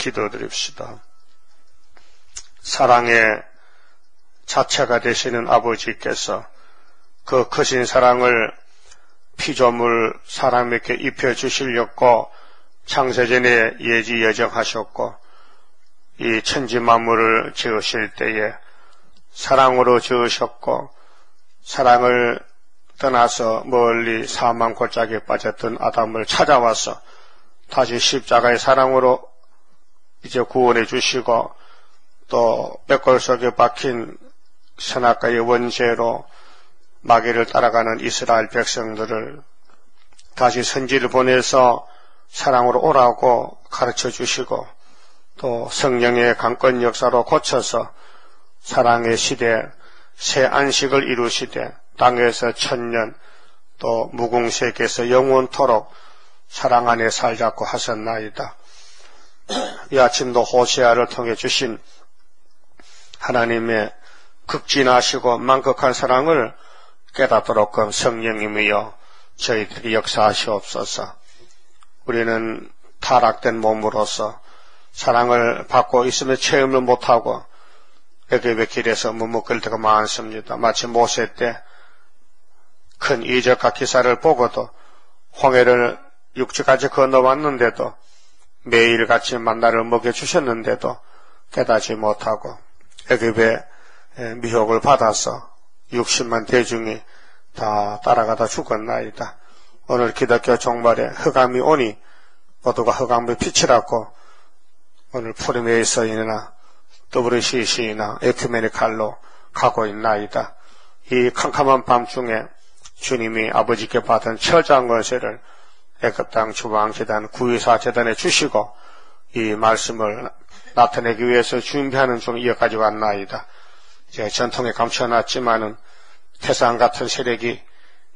기도드립시다. 사랑의 자체가 되시는 아버지께서 그 크신 사랑을 피조물 사람에게 입혀주시려고 창세전에 예지예정하셨고 이 천지 만물을 지으실 때에 사랑으로 지으셨고 사랑을 떠나서 멀리 사망 골짜기에 빠졌던 아담을 찾아와서 다시 십자가의 사랑으로 이제 구원해 주시고 또 벽골 속에 박힌 선악과의 원죄로 마귀를 따라가는 이스라엘 백성들을 다시 선지를 보내서 사랑으로 오라고 가르쳐 주시고 또 성령의 강권 역사로 고쳐서 사랑의 시대, 새 안식을 이루시되 땅에서 천년 또 무궁세계에서 영원토록 사랑 안에 살자고 하셨나이다. 이 아침도 호세아를 통해 주신 하나님의 극진하시고 만극한 사랑을 깨닫도록끔 성령님이여 저희들이 역사하시옵소서. 우리는 타락된 몸으로서 사랑을 받고 있으며 체험을 못하고 애굽의 길에서 머뭇거릴 때가 많습니다. 마치 모세 때 큰 이적과 기사를 보고도 홍해를 육지까지 건너왔는데도 매일같이 만나를 먹여주셨는데도 깨닫지 못하고 애굽의 미혹을 받아서 60만 대중이 다 따라가다 죽었나이다. 오늘 기독교 종말에 흑암이 오니 모두가 흑암의 빛이라고 오늘 푸림의 서인이나 WCC나 에큐메니칼로 가고 있나이다. 이 캄캄한 밤중에 주님이 아버지께 받은 철저한 권세를 애굽 땅 주방재단 924 재단에 주시고 이 말씀을 나타내기 위해서 준비하는 중 이어까지 왔나이다. 이제 전통에 감춰놨지만은 태산 같은 세력이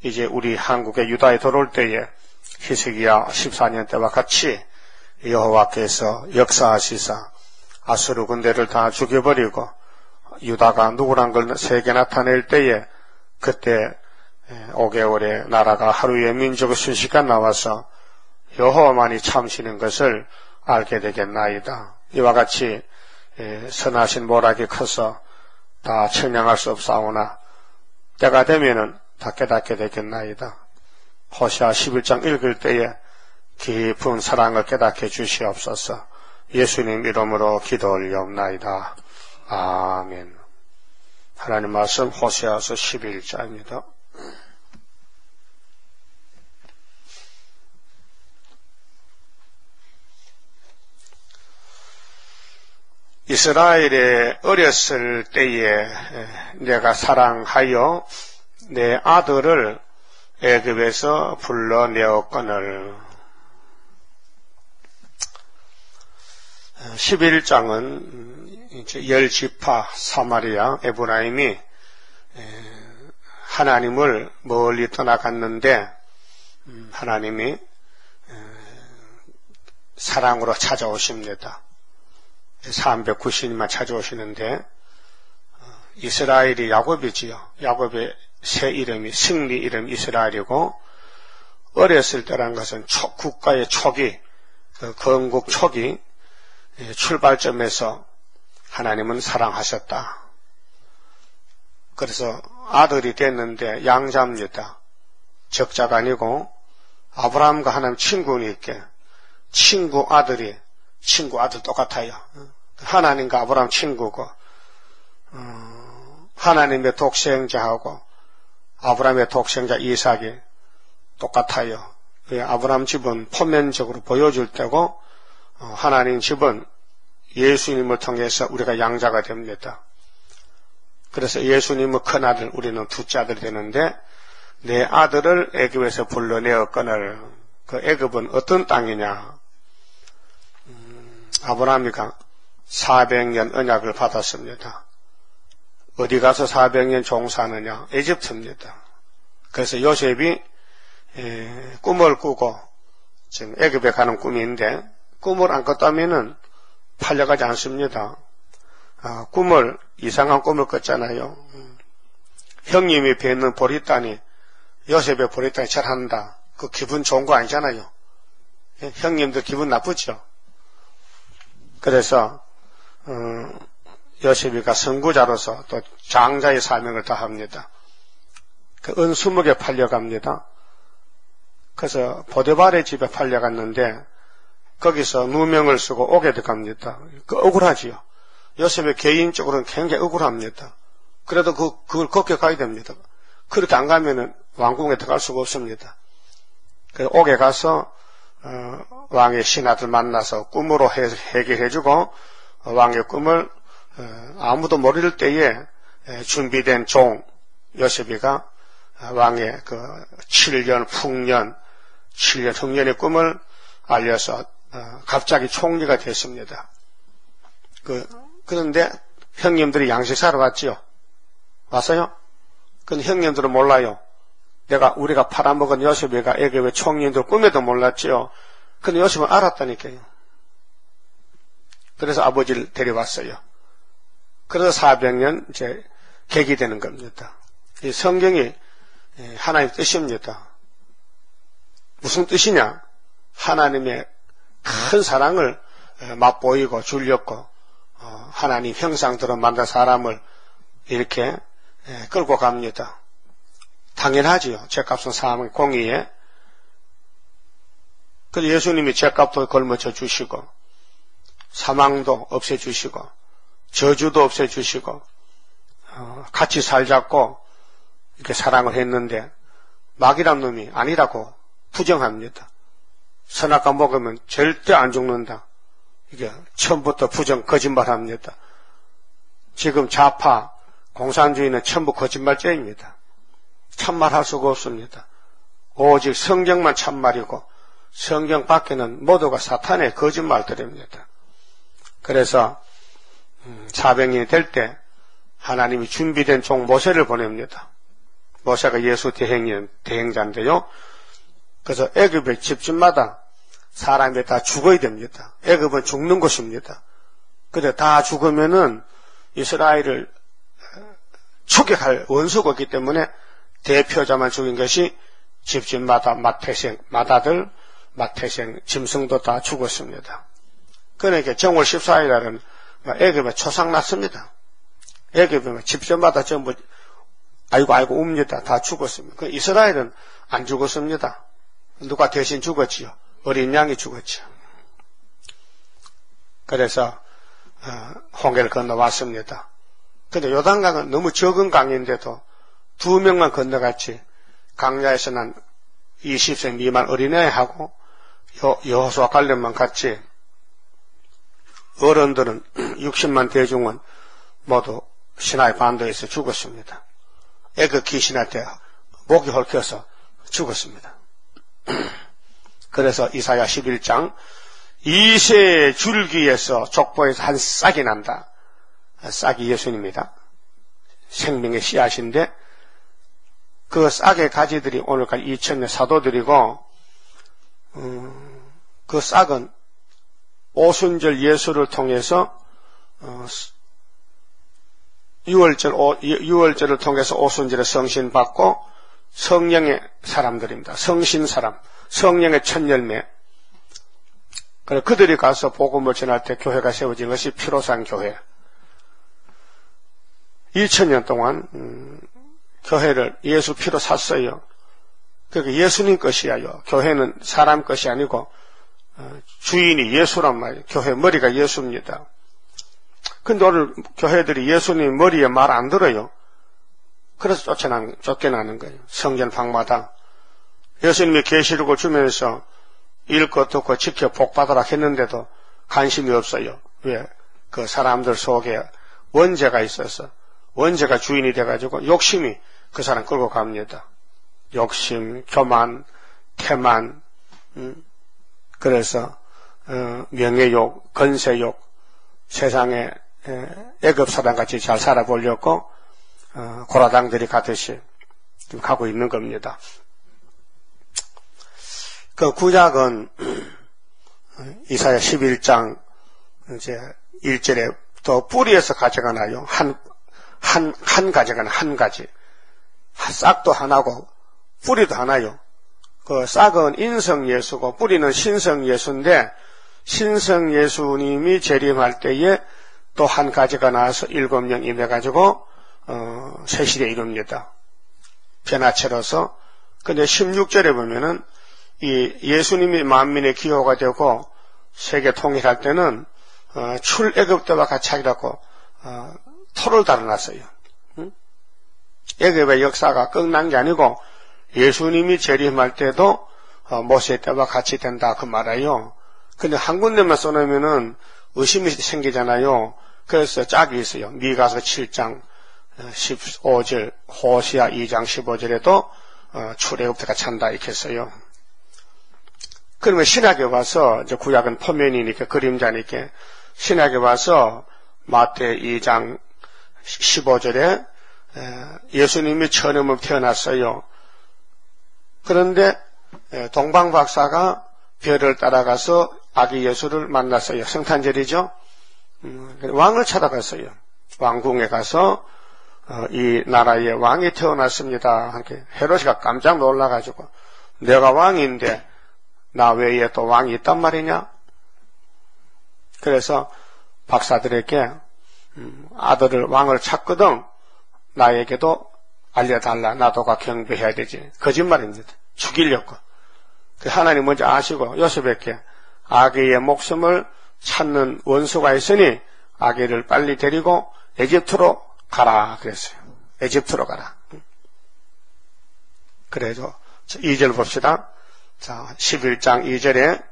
이제 우리 한국의 유다에 들어올 때에 히스기야 14년 때와 같이 여호와께서 역사하시사 아수르 군대를 다 죽여버리고 유다가 누구란 걸 세게 나타낼 때에 그때 5개월의 나라가 하루에 민족의 순식간 나와서 여호와만이 참시는 것을 알게 되겠나이다. 이와 같이 선하신 모락이 커서 다 청량할 수 없사오나 때가 되면은 다 깨닫게 되겠나이다. 호세아 11장 읽을 때에 깊은 사랑을 깨닫게 주시옵소서. 예수님 이름으로 기도 올리옵나이다. 아멘. 하나님 말씀 호세아서 11장입니다. 이스라엘에 어렸을 때에 내가 사랑하여 내 아들을 애굽에서 불러내었거늘. 11장은 이제 10지파 사마리아 에브라임이 하나님을 멀리 떠나갔는데 하나님이 사랑으로 찾아오십니다. 390인만 찾아오시는데 이스라엘이 야곱이지요. 야곱의 새 이름이 승리 이름 이스라엘이고 어렸을 때란 것은 국가의 초기, 건국 초기 출발점에서 하나님은 사랑하셨다. 그래서 아들이 됐는데 양자입니다. 적자가 아니고 아브라함과 하나님 친구니까 친구 아들 똑같아요. 하나님과 아브라함 친구고 하나님의 독생자하고 아브라함의 독생자 이삭이 똑같아요. 아브라함 집은 표면적으로 보여줄 때고 하나님 집은 예수님을 통해서 우리가 양자가 됩니다. 그래서 예수님의 큰아들 우리는 둘째 아들이 되는데 내 아들을 애굽에서 불러내었거늘. 그 애굽은 어떤 땅이냐? 아브라함이 400년 언약을 받았습니다. 어디 가서 400년 종사하느냐? 에집트입니다. 그래서 요셉이 꿈을 꾸고 지금 애굽에 가는 꿈인데 꿈을 안 꿨다면은 팔려가지 않습니다. 꿈을 이상한 꿈을 꿨잖아요. 형님이 뱉는 보리단이 요셉의 보리단이 잘한다. 그 기분 좋은 거 아니잖아요. 형님들 기분 나쁘죠. 그래서 요셉이가 선구자로서 또 장자의 사명을 다합니다. 그 은 20개 팔려갑니다. 그래서 보디발의 집에 팔려갔는데 거기서 누명을 쓰고 옥에 들어갑니다. 그 억울하지요. 요셉의 개인적으로는 굉장히 억울합니다. 그래도 그걸 걱게 됩니다. 그렇게 안 가면은 왕궁에 들어갈 수가 없습니다. 그래서 옥에 가서 왕의 신하들 만나서 꿈으로 해결해주고 왕의 꿈을 아무도 모를 때에 준비된 종 요셉이가 왕의 그 7년 풍년, 7년 흥년의 꿈을 알려서 갑자기 총리가 됐습니다. 그런데 형님들이 양식 사러 왔지요. 왔어요? 근데 형님들은 몰라요. 우리가 팔아먹은 요셉이가 애굽의 총리인들 꿈에도 몰랐지요. 근데 요셉은 알았다니까요. 그래서 아버지를 데려왔어요. 그래서 400년 이제 객이 되는 겁니다. 이 성경이 하나님의 뜻입니다. 무슨 뜻이냐? 하나님의 큰 사랑을 맛보이고 줄였고 하나님 형상대로 만든 사람을 이렇게 끌고 갑니다. 당연하지요. 죄값은 사망의 공의에. 그래서 예수님이 죄값도 걸머져 주시고 사망도 없애주시고 저주도 없애주시고 같이 살자고 이렇게 사랑을 했는데 마귀란 놈이 아니라고 부정합니다. 선악과 먹으면 절대 안 죽는다. 이게 처음부터 거짓말합니다. 지금 좌파 공산주의는 전부 거짓말쟁이입니다. 참말할 수가 없습니다. 오직 성경만 참말이고 성경 밖에는 모두가 사탄의 거짓말들입니다. 그래서 400년이 될 때 하나님이 준비된 종 모세를 보냅니다. 모세가 예수 대행자인데요. 그래서 애굽의 집집마다 사람이 다 죽어야 됩니다. 애굽은 죽는 곳입니다. 근데 다 죽으면은 이스라엘을 추격할 원수가 있기 때문에 대표자만 죽인 것이 집집마다 마다들, 짐승도 다 죽었습니다. 그러니까 정월 14일 날은 애굽에 초상 났습니다. 애굽에 집집마다 전부 아이고 웁니다. 다 죽었습니다. 그 이스라엘은 안 죽었습니다. 누가 대신 죽었지요? 어린 양이 죽었죠. 그래서 홍해를 건너왔습니다. 근데 요단강은 너무 적은 강인데도 2명만 건너갔지 강야에서 난 20세 미만 어린애하고 여호수아 갈렙만 갔지 어른들은 60만 대중은 모두 시나이 반도에서 죽었습니다. 애굽 귀신한테 목이 헐켜서 죽었습니다. 그래서 이사야 11장 이새 줄기에서 족보에서 한 싹이 난다. 싹이 예수님입니다. 생명의 씨앗인데 그 싹의 가지들이 오늘까지 2000년 사도들이고 그 싹은 오순절 예수를 통해서 6월절을 통해서 오순절에 성신 받고 성령의 사람들입니다. 성신 사람, 성령의 첫 열매. 그래 그들이 가서 복음을 전할 때 교회가 세워진 것이 피로산 교회. 2000년 동안 교회를 예수 피로 샀어요. 그러니까 예수님 것이야요. 교회는 사람 것이 아니고 주인이 예수란 말이에요. 교회 머리가 예수입니다. 근데 오늘 교회들이 예수님 머리에 말 안 들어요. 그래서 쫓겨나는 거예요. 성전 방마다. 예수님이 계시록을 주면서 읽고 듣고 지켜 복받으라 했는데도 관심이 없어요. 왜? 그 사람들 속에 원죄가 있어서 원죄가 주인이 돼가지고 욕심이 그 사람 끌고 갑니다. 욕심, 교만, 태만, 그래서 명예욕, 건세욕, 세상에 애굽 사람같이 잘 살아보려고 고라당들이 가듯이 지금 가고 있는 겁니다. 그 구약은 이사야 11장 이제 1절에 또 뿌리에서 가져가나요? 한 가지가 한 가지. 싹도 하나고 뿌리도 하나요. 그 싹은 인성 예수고 뿌리는 신성 예수인데 신성 예수님이 재림할 때에 또 한 가지가 나와서 7명 임해가지고 세시대 이룹니다. 변화체로서. 근데 16절에 보면은 이 예수님이 만민의 기호가 되고 세계 통일할 때는 출애굽때와 같이 하기라고 토를 달아놨어요. 애굽의 역사가 끝난 게 아니고 예수님이 재림할 때도 모세 때와 같이 된다 그 말이에요. 근데 한 군데만 써놓으면은 의심이 생기잖아요. 그래서 짝이 있어요. 미가서 7장 15절, 호시아 2장 15절에도 출애굽 때가 찬다 이렇게 써요. 그러면 신약에 와서 이제 구약은 표면이니까 그림자니까 신약에 와서 마태 2장 15절에 예수님이 처음으로 태어났어요. 그런데 동방 박사가 별을 따라가서 아기 예수를 만났어요. 성탄절이죠. 왕을 찾아갔어요. 왕궁에 가서 이 나라에 왕이 태어났습니다. 헤롯이가 깜짝 놀라가지고 내가 왕인데 나 외에 또 왕이 있단 말이냐? 그래서 박사들에게 아들을 왕을 찾거든 나에게도 알려달라. 나도가 경배해야 되지. 거짓말입니다. 죽이려고. 하나님 먼저 아시고 요셉에게 아기의 목숨을 찾는 원수가 있으니 아기를 빨리 데리고 에집트로 가라 그랬어요. 에집트로 가라. 그래서 2절 봅시다. 자, 11장 2절에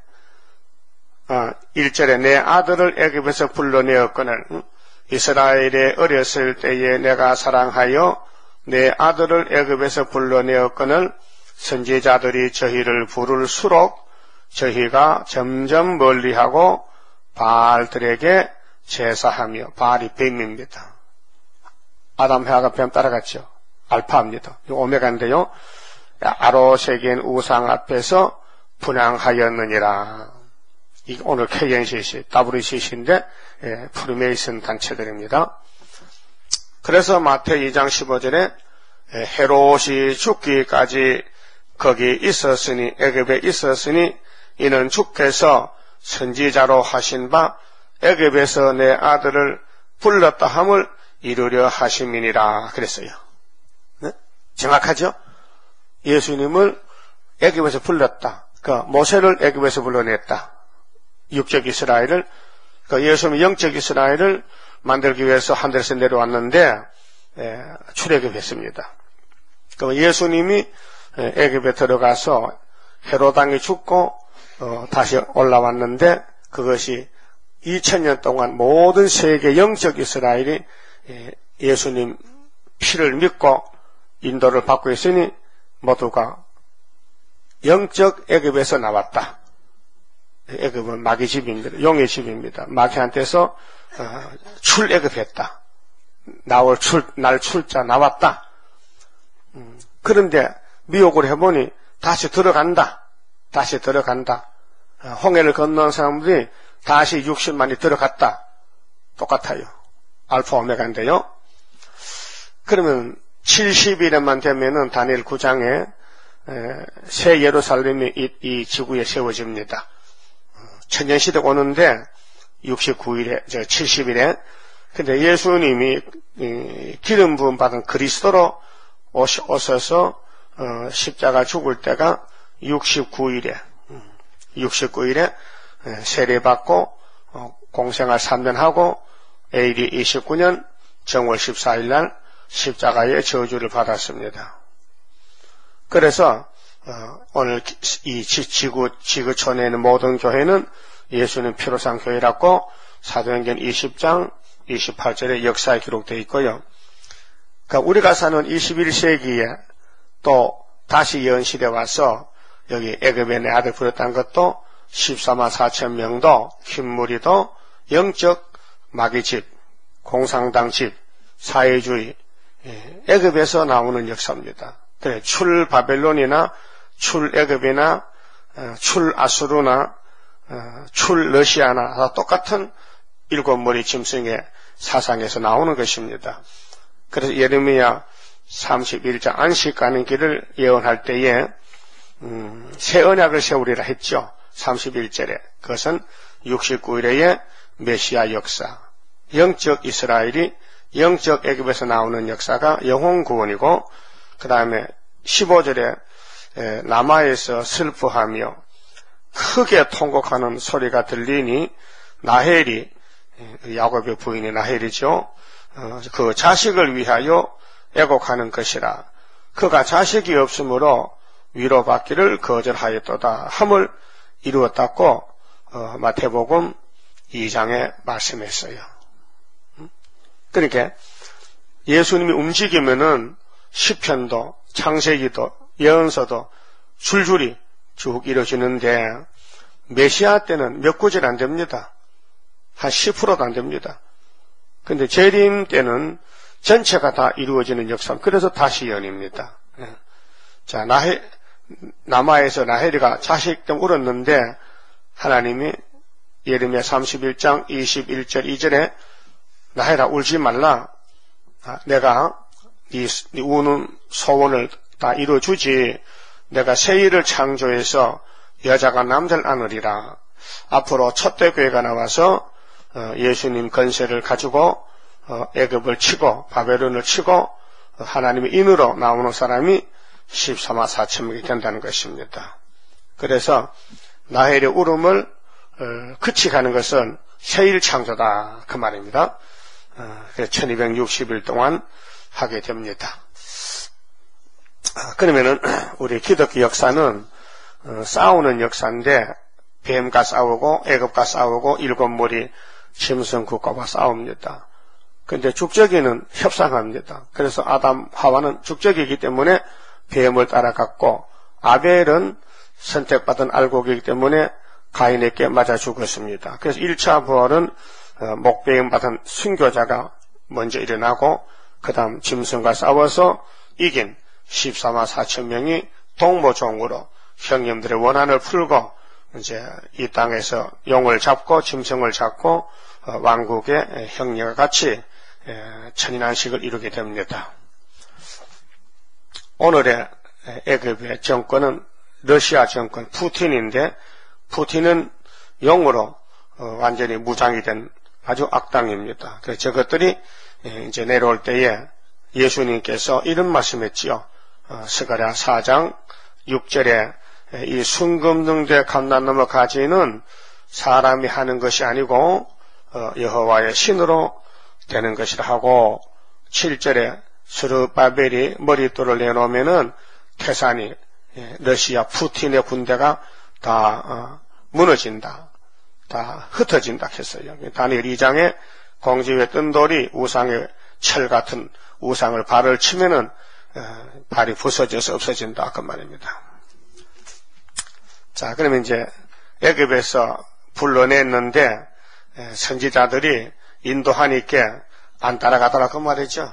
1절에 내 아들을 애굽에서 불러내었거늘 이스라엘에 어렸을 때에 내가 사랑하여 내 아들을 애굽에서 불러내었거늘 선지자들이 저희를 부를수록 저희가 점점 멀리하고 바알들에게 제사하며 바알이 뱀입니다. 아담 해와가 뱀 따라갔죠. 알파입니다. 오메가인데요. 아로새긴 우상 앞에서 분향하였느니라. 이 오늘 KNCC, WCC인데 프리메이슨 단체들입니다. 그래서 마태 2장 15절에 헤롯이 죽기까지 거기 있었으니 애굽에 있었으니 이는 주께서 선지자로 하신 바 애굽에서 내 아들을 불렀다 함을 이루려 하심이니라 그랬어요. 네? 정확하죠? 예수님을 애굽에서 불렀다. 모세를 애굽에서 불러냈다. 육적 이스라엘을, 예수님이 영적 이스라엘을 만들기 위해서 하늘에서 내려왔는데 출애굽했습니다. 그럼 예수님이 애굽에 들어가서 헤롯 왕이 죽고 다시 올라왔는데 그것이 2000년 동안 모든 세계 영적 이스라엘이 예수님 피를 믿고 인도를 받고 있으니 모두가 영적 애굽에서 나왔다. 애굽은 마귀 집입니다. 용의 집입니다. 마귀한테서 출애굽했다. 날 출자 나왔다. 그런데 미혹을 해보니 다시 들어간다. 홍해를 건너온 사람들이 다시 60만이 들어갔다. 똑같아요. 알파 오메가인데요. 그러면 70일에만 되면은 다니엘 9장에 새 예루살렘이 이 지구에 세워집니다. 천년시대가 오는데 69일에, 70일에. 근데 예수님이 기름 부음 받은 그리스도로 오셔서 십자가 죽을 때가 69일에 세례받고 공생활 3년 하고 AD 29년 정월 14일 날 십자가의 저주를 받았습니다. 그래서 오늘 이 지구촌에 있는 모든 교회는 예수님 피로 산 교회라고 사도행전 20장 28절에 역사에 기록되어 있고요. 그러니까 우리가 사는 21세기에 또 다시 연시대 와서 여기 애굽에 내 아들 부렸다는 것도 14만 4천 명도 흰무리도 영적 마귀집, 공산당 집, 사회주의, 애굽에서 나오는 역사입니다. 그래, 출 바벨론이나 출 애굽이나 출 아수르나 출 러시아나 다 똑같은 일곱 머리 짐승의 사상에서 나오는 것입니다. 그래서 예레미야 31장 안식 가는 길을 예언할 때에 새 언약을 세우리라 했죠. 31절에. 그것은 69일의 메시아 역사, 영적 이스라엘이 영적 애굽에서 나오는 역사가 영혼 구원이고, 그 다음에 15절에 라마에서 슬퍼하며 크게 통곡하는 소리가 들리니 라헬이, 야곱의 부인이 라헬이죠. 그 자식을 위하여 애곡하는 것이라. 그가 자식이 없으므로 위로받기를 거절하였도다 함을 이루었다고 마태복음 2장에 말씀했어요. 그러니까 예수님이 움직이면은 시편도 창세기도 예언서도 줄줄이 쭉 이루어지는데, 메시아 때는 몇 구절 안 됩니다. 한 10%도 안 됩니다. 근데 재림 때는 전체가 다 이루어지는 역사. 그래서 다시 연입니다. 자, 남아에서 라헬이가 자식 때문에 울었는데, 하나님이 예레미야 31장 21절 2절에 라헬아 울지 말라. 내가 네 우는 소원을 다 이루어주지. 내가 새 일을 창조해서 여자가 남자를 안으리라. 앞으로 첫대 교회가 나와서 예수님 건세를 가지고 애굽을 치고 바벨론을 치고 하나님의 인으로 나오는 사람이 14만 4천 명이 된다는 것입니다. 그래서 라헬의 울음을 그치가는 것은 새일 창조다 그 말입니다. 그래서 1260일 동안 하게 됩니다. 그러면은 우리 기독교 역사는 싸우는 역사인데, 뱀과 싸우고 애굽과 싸우고 일곱 무리 짐승 국가와 싸웁니다. 근데 죽적이는 협상합니다. 그래서 아담 하와는 죽적이기 때문에 뱀을 따라갔고, 아벨은 선택받은 알곡이기 때문에 가인에게 맞아 죽었습니다. 그래서 1차 부활은 목배임 받은 순교자가 먼저 일어나고, 그 다음 짐승과 싸워서 이긴 14만 4천 명이 동모종으로 형님들의 원한을 풀고 이제 이 땅에서 용을 잡고 짐승을 잡고 왕국의 형님과 같이 천인안식을 이루게 됩니다. 오늘의 애굽의 정권은 러시아 정권 푸틴인데, 푸틴은 영으로 완전히 무장이 된 아주 악당입니다. 그래서 저것들이 이제 내려올 때에 예수님께서 이런 말씀했지요. 스가랴 4장 6절에 이 순금능대 감난나무 가지는 사람이 하는 것이 아니고 여호와의 신으로 되는 것이라 하고, 7절에 스룹바벨이 머릿돌을 내놓으면은 태산이 러시아 푸틴의 군대가 다 무너진다, 다 흩어진다 했어요. 다니엘 2장에 공지에 뜬 돌이 우상의 철 같은 우상을 발을 치면은 발이 부서져서 없어진다 그 말입니다. 자, 그러면 이제 애굽에서 불러냈는데 선지자들이 인도하니까 안 따라가더라 그 말이죠.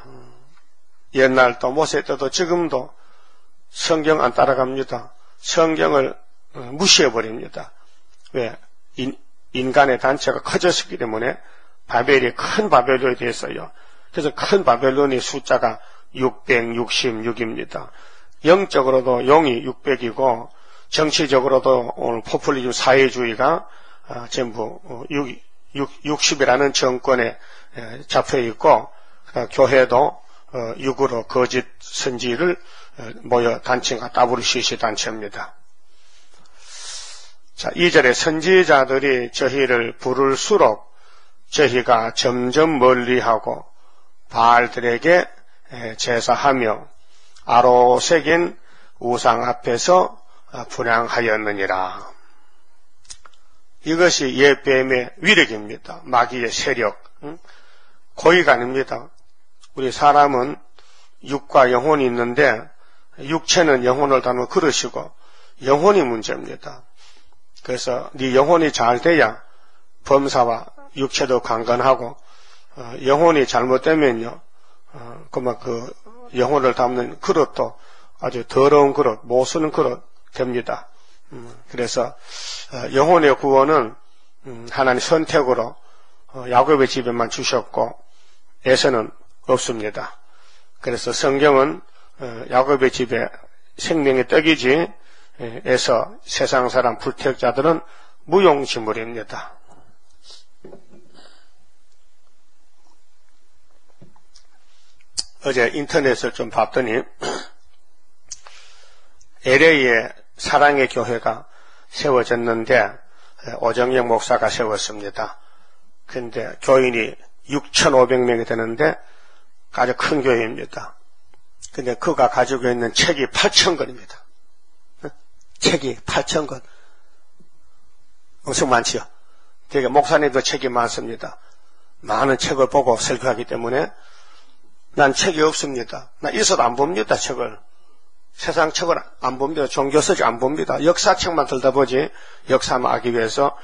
옛날도 모세 때도 지금도 성경 안 따라갑니다. 성경을 무시해버립니다. 왜? 인간의 단체가 커졌기 때문에 바벨이 큰 바벨론이 됐어요. 그래서 큰 바벨론의 숫자가 666입니다. 영적으로도 용이 600이고 정치적으로도 오늘 포퓰리즘 사회주의가 전부 60이라는 정권에 잡혀 있고, 교회도 6으로 거짓 선지를 모여 단체가 WCC 단체입니다. 자, 2절에 선지자들이 저희를 부를수록 저희가 점점 멀리하고 바알들에게 제사하며 아로색인 우상 앞에서 분향하였느니라. 이것이 옛뱀의 위력입니다. 마귀의 세력. 고의가 아닙니다. 우리 사람은 육과 영혼이 있는데, 육체는 영혼을 다루는 그릇이고 영혼이 문제입니다. 그래서 네 영혼이 잘 돼야 범사와 육체도 강건하고, 영혼이 잘못되면요, 그만 그 영혼을 담는 그릇도 아주 더러운 그릇, 못 쓰는 그릇 됩니다. 그래서 영혼의 구원은 하나님 선택으로 야곱의 집에만 주셨고 에서는 없습니다. 그래서 성경은 야곱의 집에 생명의 떡이지 에서 세상 사람 불택자들은 무용지물입니다. 어제 인터넷을 좀 봤더니 LA에 사랑의 교회가 세워졌는데 오정영 목사가 세웠습니다. 근데 교인이 6,500명이 되는데 아주 큰 교회입니다. 근데 그가 가지고 있는 책이 8,000권입니다. 책이 8,000권. 엄청 많지요. 되게 목사님도 책이 많습니다. 많은 책을 보고 설교하기 때문에 난 책이 없습니다. 나 있어도 안 봅니다, 책을. 세상 책을 안 봅니다. 종교서적 안 봅니다. 역사책만 들다 보지 역사만 하기 위해서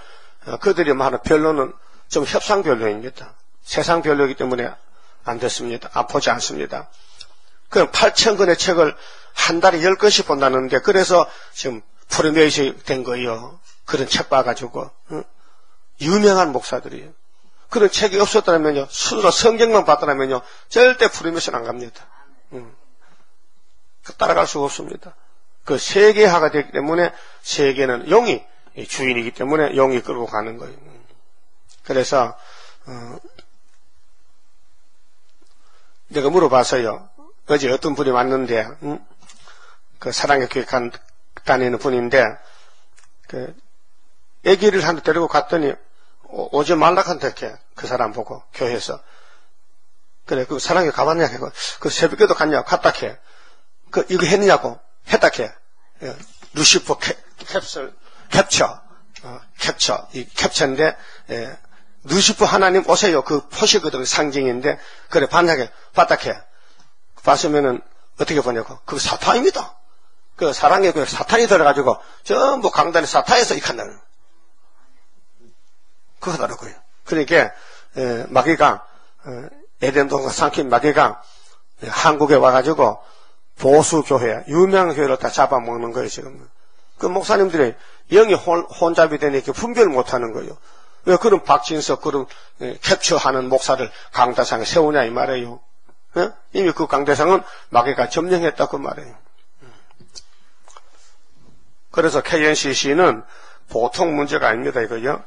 그들이 말하는 변론은 좀 협상 변론입니다. 세상 변론이기 때문에 안 됐습니다. 안 보지 않습니다. 그럼 8,000권의 책을 한 달에 10권씩 본다는데 그래서 지금 프리메이션이 된 거예요. 그런 책 봐가지고 유명한 목사들이에요. 그런 책이 없었더라면요, 스스로 성경만 봤더라면요, 절대 프리메이션 안 갑니다. 따라갈 수가 없습니다. 그 세계화가 되기 때문에 세계는 용이 주인이기 때문에 용이 끌고 가는 거예요. 그래서 내가 물어봤어요. 어제 어떤 분이 왔는데 그 사랑의 교회 다니는 분인데 그 아기를 하나 데리고 갔더니 오지 말라 한다 이렇게 그 사람 보고 교회에서 그래 그 사랑의 가봤냐 그 새벽에도 갔냐 갔다 캐 그 이거 했느냐고 했다 캐 루시퍼 캡처 이 캡처인데 루시퍼 하나님 오세요 그 표시거든 상징인데 그래 반하게 봤다 캐 봤으면은 어떻게 보냐고 그 사탄입니다. 그 사랑의 교회 사탄이 들어가지고 전부 강단에 사탄에서 익한다는 그거더라고요. 그러니까 마귀가 에덴동산 삼킨 마귀가 한국에 와가지고 보수교회 유명한 교회를 다 잡아먹는 거예요. 지금 그 목사님들이 영이 혼잡이 되니까 분별을 못하는 거예요. 왜 그런 박진석 그런 캡처하는 목사를 강대상에 세우냐 이 말이에요. 이미 그 강대상은 마귀가 점령했다 그 말이에요. 그래서 KNCC는 보통 문제가 아닙니다 이거요.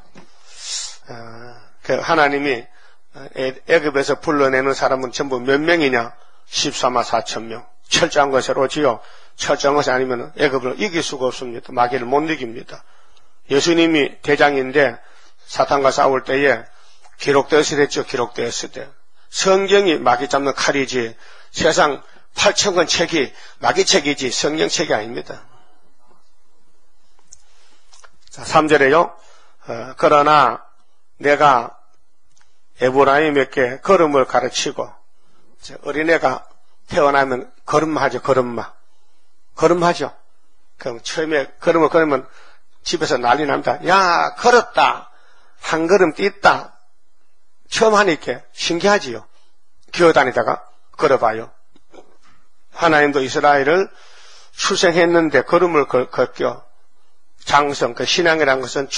그 하나님이 애굽에서 불러내는 사람은 전부 몇 명이냐? 14만 4천 명. 철저한 것으로 지요. 철저한 것이 아니면 애굽을 이길 수가 없습니다. 마귀를 못 이깁니다. 예수님이 대장인데 사탄과 싸울 때에 기록되었을 때죠. 기록되었을 때. 성경이 마귀 잡는 칼이지 세상 8,000권 책이 마귀 책이지 성경 책이 아닙니다. 자, 3절에요. 그러나 내가 에브라임에게 걸음을 가르치고 어린애가 태어나면 걸음하죠. 걸음하죠. 그럼 처음에 걸음을 걸으면 집에서 난리 납니다. 야 걸었다. 한 걸음 뛰었다. 처음 하니까 신기하지요. 기어다니다가 걸어봐요. 하나님도 이스라엘을 출생했는데 걸음을 걷겨. 장성, 그 신앙이라는 것은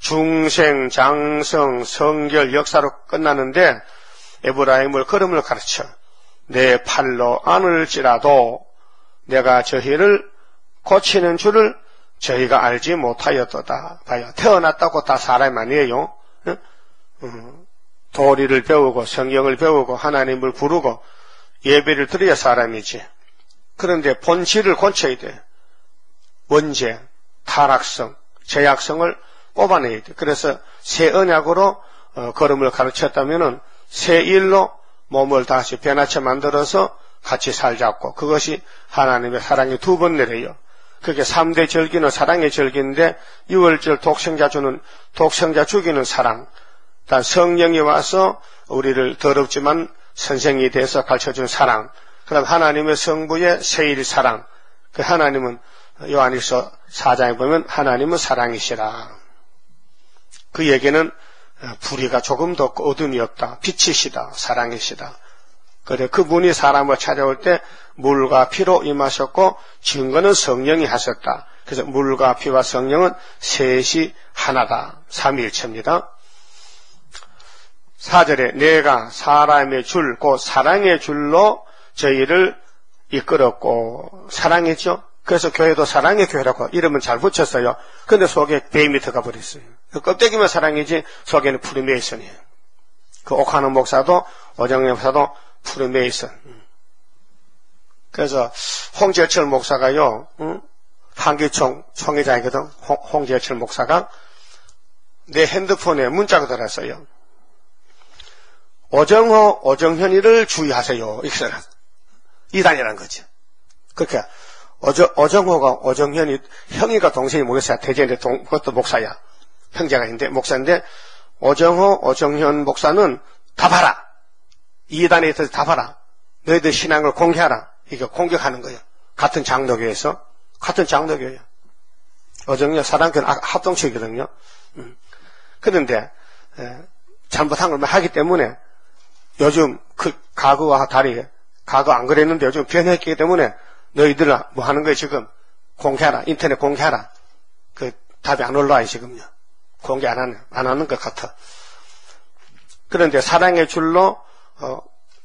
중생, 장성, 성결, 역사로 끝나는데 에브라임을 걸음을 가르쳐. 내 팔로 안을지라도 내가 저희를 고치는 줄을 저희가 알지 못하였도다. 봐요. 태어났다고 다 사람이 아니에요. 도리를 배우고 성경을 배우고 하나님을 부르고 예배를 드려야 사람이지. 그런데 본질을 고쳐야 돼. 원죄, 타락성, 죄악성을 뽑아내야 돼. 그래서 새 언약으로 걸음을 가르쳤다면은 새 일로 몸을 다시 변화체 만들어서 같이 살자고. 그것이 하나님의 사랑이 두 번 내려요. 그게 3대 절기는 사랑의 절기인데 6월절 독생자 주는 독생자 죽이는 사랑. 단 성령이 와서 우리를 더럽지만 선생이 돼서 가르쳐준 사랑. 그다음 하나님의 성부의 세일 사랑. 그 하나님은 요한일서 4장에 보면 하나님은 사랑이시라. 그 얘기는 불의가 조금도 없고 어둠이 없다. 빛이시다. 사랑이시다. 그래 그분이 사람을 찾아올 때 물과 피로 임하셨고 증거는 성령이 하셨다. 그래서 물과 피와 성령은 셋이 하나다. 삼위일체입니다. 4절에 내가 사람의 줄, 곧 사랑의 줄로 저희를 이끌었고 사랑이죠. 그래서 교회도 사랑의 교회라고 이름은 잘 붙였어요. 근데 속에 뱀이 들어가 버렸어요. 껍데기만 사랑이지 속에는 프리메이슨이에요. 그 옥하는 목사도 오정영 목사도 프리메이슨. 그래서 홍재철 목사가요, 한기총 총회장이거든. 홍재철 목사가 내 핸드폰에 문자가 들었어요. 오정호, 오정현이를 주의하세요. 이렇게 써놨어. 이단이라는 거지. 그렇게 오정호가 오정현이 형이가 동생이 모르겠어요. 대전에 그것도 목사야. 형제가 있는데 목사인데 오정호, 오정현 목사는 다 봐라. 이단에 있어서 다 봐라. 너희들 신앙을 공개하라. 이게 공격하는 거예요. 같은 장로교에서. 같은 장로교예요. 오정현 사랑교는 합동체거든요. 그런데 잘못한 걸 하기 때문에 요즘 그 과거와 다르게 과거 안 그랬는데 요즘 변했기 때문에 너희들 뭐 하는 거예요 지금? 공개하라. 인터넷 공개하라. 그 답이 안 올라와요 지금요. 공개 안 하는 것 같아. 그런데 사랑의 줄로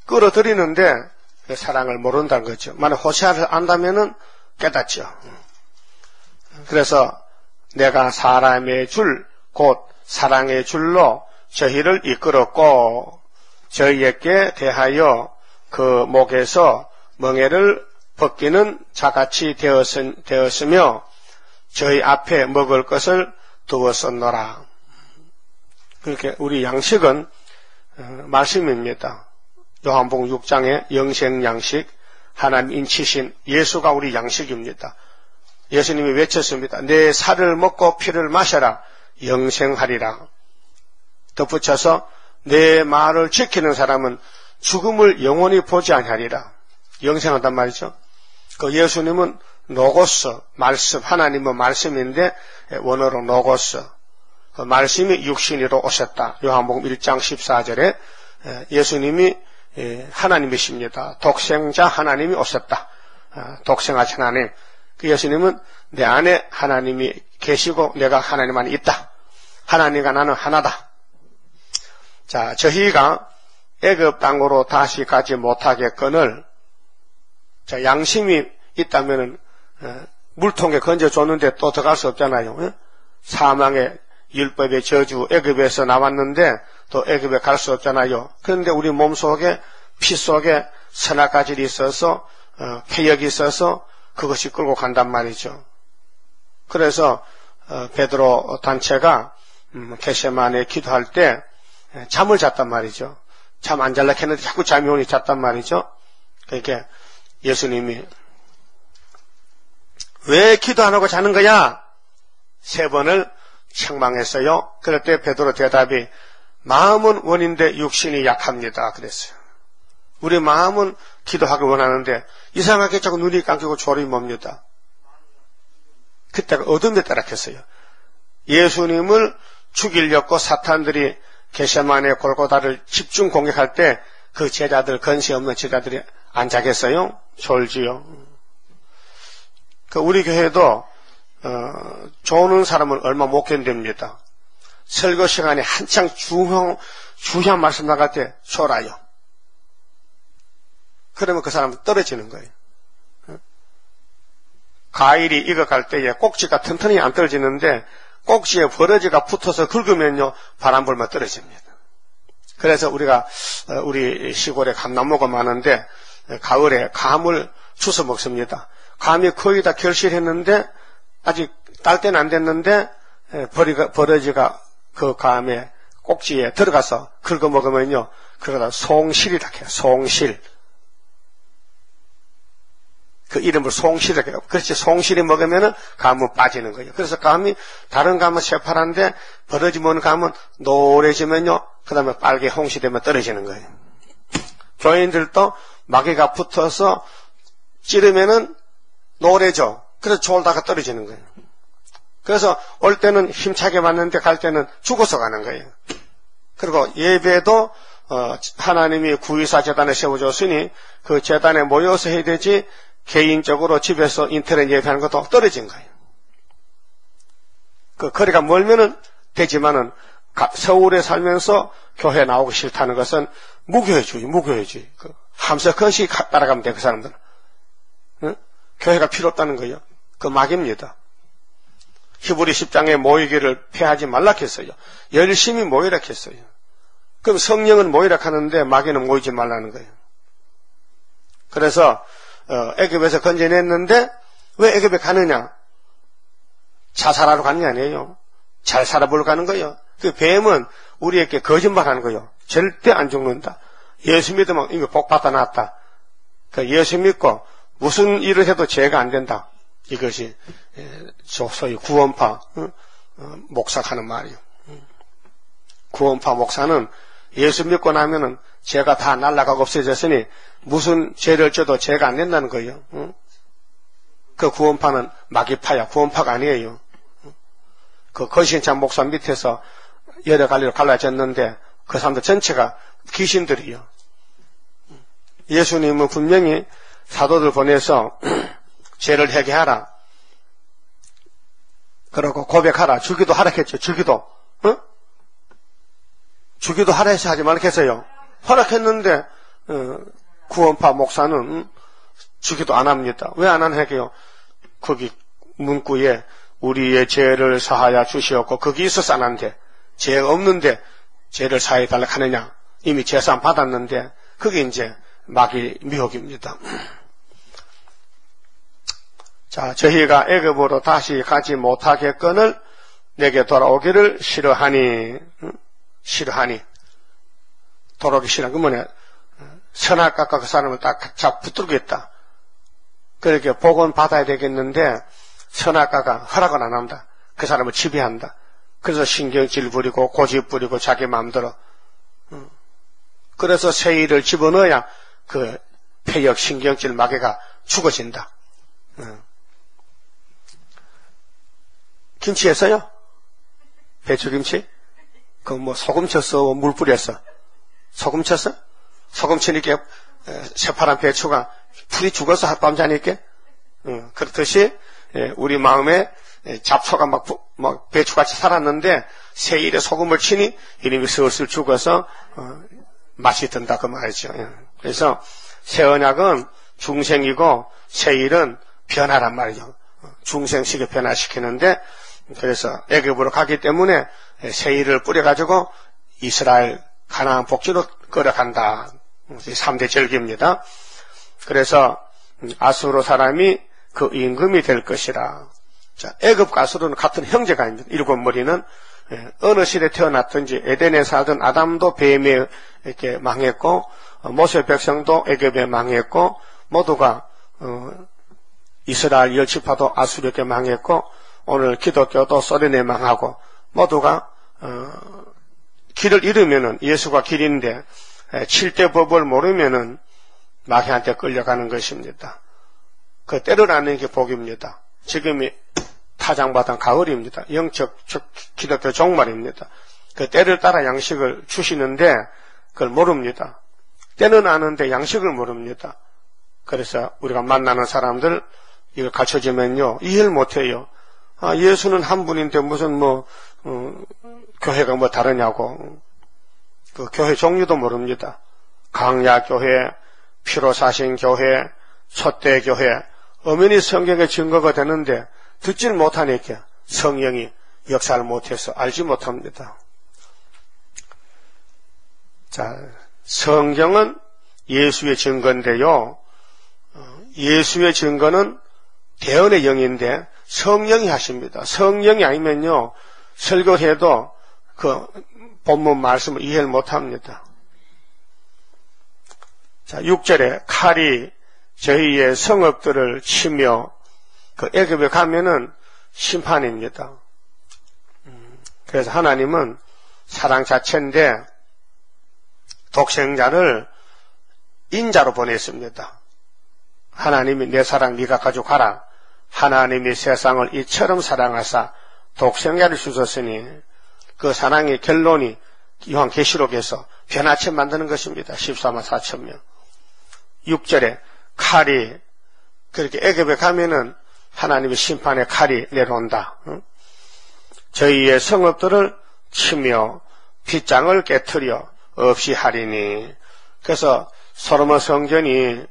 끌어들이는데 사랑을 모른다는 거죠. 만약 호세아를 안다면은 깨닫죠. 그래서 내가 사람의 줄, 곧 사랑의 줄로 저희를 이끌었고 저희에게 대하여 그 목에서 멍에를 벗기는 자같이 되었으며 저희 앞에 먹을 것을 두었었노라. 그렇게 우리 양식은 말씀입니다. 요한복음 6장의 영생양식, 하나님 인치신 예수가 우리 양식입니다. 예수님이 외쳤습니다. 내 살을 먹고 피를 마셔라 영생하리라. 덧붙여서 내 말을 지키는 사람은 죽음을 영원히 보지 아니하리라. 영생한단 말이죠. 그 예수님은 로고스, 말씀, 하나님은 말씀인데 원어로 로고스, 그 말씀이 육신으로 오셨다. 요한복음 1장 14절에 예수님이 하나님이십니다. 독생자 하나님이 오셨다. 독생하신 하나님. 그 예수님은 내 안에 하나님이 계시고 내가 하나님 안에 있다. 하나님과 나는 하나다. 자, 저희가 애굽 땅으로 다시 가지 못하겠거늘 자, 양심이 있다면은 물통에 건져줬는데 또 들어갈 수 없잖아요. 사망의 율법의 저주 애굽에서 나왔는데 또 애굽에 갈 수 없잖아요. 그런데 우리 몸속에 피 속에 선악가질이 있어서 폐역이 있어서 그것이 끌고 간단 말이죠. 그래서 베드로 단체가 겟세마네 기도할 때 잠을 잤단 말이죠. 잠 안 잘라 했는데 자꾸 잠이 오니 잤단 말이죠. 그러니까 예수님이 왜 기도 안 하고 자는 거야? 3번을 책망했어요. 그럴 때 베드로 대답이 마음은 원인데 육신이 약합니다. 그랬어요. 우리 마음은 기도하기 원하는데 이상하게 자꾸 눈이 감기고 졸음이 멉니다. 그때가 어둠에 따랐겠어요. 예수님을 죽이려고 사탄들이 겟세마네 골고다를 집중 공격할 때 그 제자들, 건세 없는 제자들이 안 자겠어요? 졸지요. 그 우리 교회도 조는 사람은 얼마 못 견딥니다. 설교 시간에 한창 중요한 말씀 나갈 때 졸아요. 그러면 그 사람은 떨어지는 거예요. 과일이 익어갈 때에 꼭지가 튼튼히 안 떨어지는데 꼭지에 버러지가 붙어서 긁으면요 바람 불면 떨어집니다. 그래서 우리가 우리 시골에 감나무가 많은데 가을에 감을 주워 먹습니다. 감이 거의 다 결실했는데 아직 딸 때는 안 됐는데 버러지가 그 감의 꼭지에 들어가서 긁어 먹으면요 그러다 송실이라 해요. 송실. 그 이름을 송실이라고 해요. 그렇지 송실이 먹으면은 감은 빠지는 거예요. 그래서 감이 다른 감은 새파란데 버러지 먹는 감은 노래지면요. 그 다음에 빨개 홍시 되면 떨어지는 거예요. 교인들도 마개가 붙어서 찌르면은 노래죠. 그래서 졸다가 떨어지는 거예요. 그래서 올 때는 힘차게 맞는데 갈 때는 죽어서 가는 거예요. 그리고 예배도 하나님이 구의사 재단에 세워줬으니 그 재단에 모여서 해야 되지 개인적으로 집에서 인터넷 예배하는 것도 떨어진 거예요. 그 거리가 멀면은 되지만은 서울에 살면서 교회 나오기 싫다는 것은 무교회주의. 그 함석헌식 따라가면 돼, 그 사람들은. 응? 교회가 필요 없다는 거예요. 그 막입니다. 히브리 10장에 모이기를 폐하지 말라 했어요. 열심히 모이라 했어요. 그럼 성령은 모이라 하는데 마귀는 모이지 말라는 거예요. 그래서 애굽에서 건져냈는데 왜 애굽에 가느냐? 자살하러 가는 게 아니에요. 잘 살아보러 가는 거예요. 그 뱀은 우리에게 거짓말하는 거예요. 절대 안 죽는다. 예수 믿으면 이거 복 받아놨다. 그 예수 믿고 무슨 일을 해도 죄가 안 된다. 이것이 소위 구원파 목사가 하는 말이에요. 구원파 목사는 예수 믿고 나면은 죄가 다 날아가고 없어졌으니 무슨 죄를 져도 죄가 안 된다는 거예요. 그 구원파는 마귀파야. 구원파가 아니에요. 그 건신찬 목사 밑에서 여러 갈래로 갈라졌는데 그 사람들 전체가 귀신들이요. 예수님은 분명히 사도들 보내서 죄를 회개하라. 그러고 고백하라. 주기도 하라 했죠. 주기도. 주기도 하라 해서 하지 말라 했어요. 허락했는데 구원파 목사는 주기도 안 합니다. 왜 안 하게요? 거기 문구에 우리의 죄를 사하여 주시었고 거기 있어서 안 한대. 죄 없는데 죄를 사해 달라 하느냐. 이미 재산 받았는데 그게 이제 마귀 미혹입니다. 자, 저희가 애굽으로 다시 가지 못하겠거늘 내게 돌아오기를 싫어하니 돌아오기 싫어. 그러면 선악과가 그 사람을 딱 붙들겠다. 그렇게 복은 받아야 되겠는데 선악과가 허락을 안 합니다. 그 사람을 지배한다. 그래서 신경질 부리고 고집 부리고 자기 마음대로. 그래서 세일을 집어넣어야 그 폐역 신경질 마귀가 죽어진다. 김치 했어요? 배추김치? 그 뭐 소금 쳤어? 물 뿌렸어? 소금 쳤어? 소금 치니까 새파란 배추가 풀이 죽어서 하룻밤 자니까? 그렇듯이 우리 마음에 잡초가 막 배추같이 살았는데 세일에 소금을 치니 이름이 슬슬 죽어서 맛이 든다 그 말이죠. 그래서 새 언약은 중생이고 세일은 변화란 말이죠. 중생식에 변화시키는데 그래서 애굽으로 가기 때문에 세일을 뿌려가지고 이스라엘 가나안 복지로 끌어간다. 3대 절기입니다. 그래서 아수르 사람이 그 임금이 될 것이라. 자, 애굽과 아수르는 같은 형제가 아닙니다. 일곱 머리는 어느 시대에 태어났든지 에덴에 살던 아담도 뱀에 이렇게 망했고 모세 백성도 애굽에 망했고 모두가 이스라엘 열지파도 아수르에게 망했고 오늘 기독교도 소련에 망하고 모두가 길을 잃으면은 예수가 길인데 7대 법을 모르면은 마귀한테 끌려가는 것입니다. 그 때를 아는 게 복입니다. 지금이 타장바탕 가을입니다. 영적 기독교 종말입니다. 그 때를 따라 양식을 주시는데 그걸 모릅니다. 때는 아는데 양식을 모릅니다. 그래서 우리가 만나는 사람들 이걸 가르쳐주면요 이해를 못해요. 아, 예수는 한 분인데 무슨 교회가 뭐 다르냐고. 그 교회 종류도 모릅니다. 강야교회, 피로사신교회, 촛대교회, 엄연히 성경의 증거가 되는데 듣지를 못하니까 성령이 역사를 못해서 알지 못합니다. 자, 성경은 예수의 증거인데요. 예수의 증거는 대언의 영인데 성령이 하십니다. 성령이 아니면요 설교해도 그 본문 말씀을 이해를 못합니다. 자, 6절에 칼이 저희의 성읍들을 치며 그 애굽에 가면은 심판입니다. 그래서 하나님은 사랑 자체인데 독생자를 인자로 보냈습니다. 하나님이 내 사랑 네가 가져가라. 하나님이 세상을 이처럼 사랑하사 독생자를 주셨으니 그 사랑의 결론이 요한계시록에서 변화체 만드는 것입니다. 14만 4천 명. 6절에 칼이 그렇게 애굽에 가면은 하나님의 심판의 칼이 내려온다. 저희의 성읍들을 치며 빗장을 깨트려 없이 하리니. 그래서 솔로몬 성전이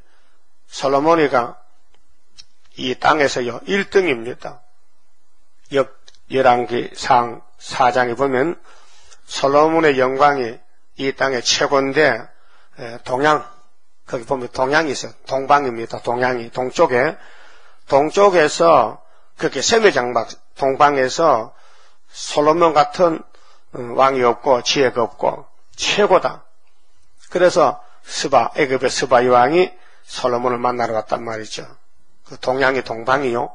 솔로몬이가 이 땅에서요 1등입니다. 열왕기상 4장에 보면 솔로몬의 영광이 이 땅의 최고인데 동양 거기 보면 동양이 있어요. 동방입니다. 동양이. 동쪽에서 그렇게 세매장막 동방에서 솔로몬 같은 왕이 없고 지혜가 없고 최고다. 그래서 애굽의 스바이 왕이 솔로몬을 만나러 왔단 말이죠. 그 동양이 동방이요.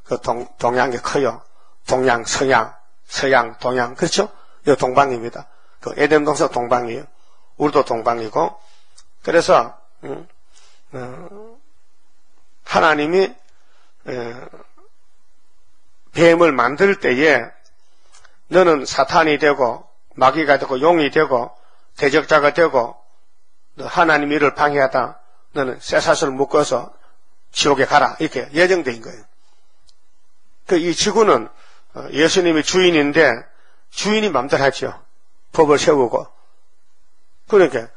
그 동양이 커요. 동양, 서양, 동양. 그렇죠? 이 동방입니다. 그 에덴 동산 동방이에요. 우리도 동방이고. 그래서 하나님이 뱀을 만들 때에 너는 사탄이 되고 마귀가 되고 용이 되고 대적자가 되고 너 하나님 일을 방해하다 너는 쇠사슬을 묶어서 지옥에 가라 이렇게 예정된 거예요. 이 지구는 예수님이 주인인데 주인이 맘대로 하죠. 법을 세우고. 그러니까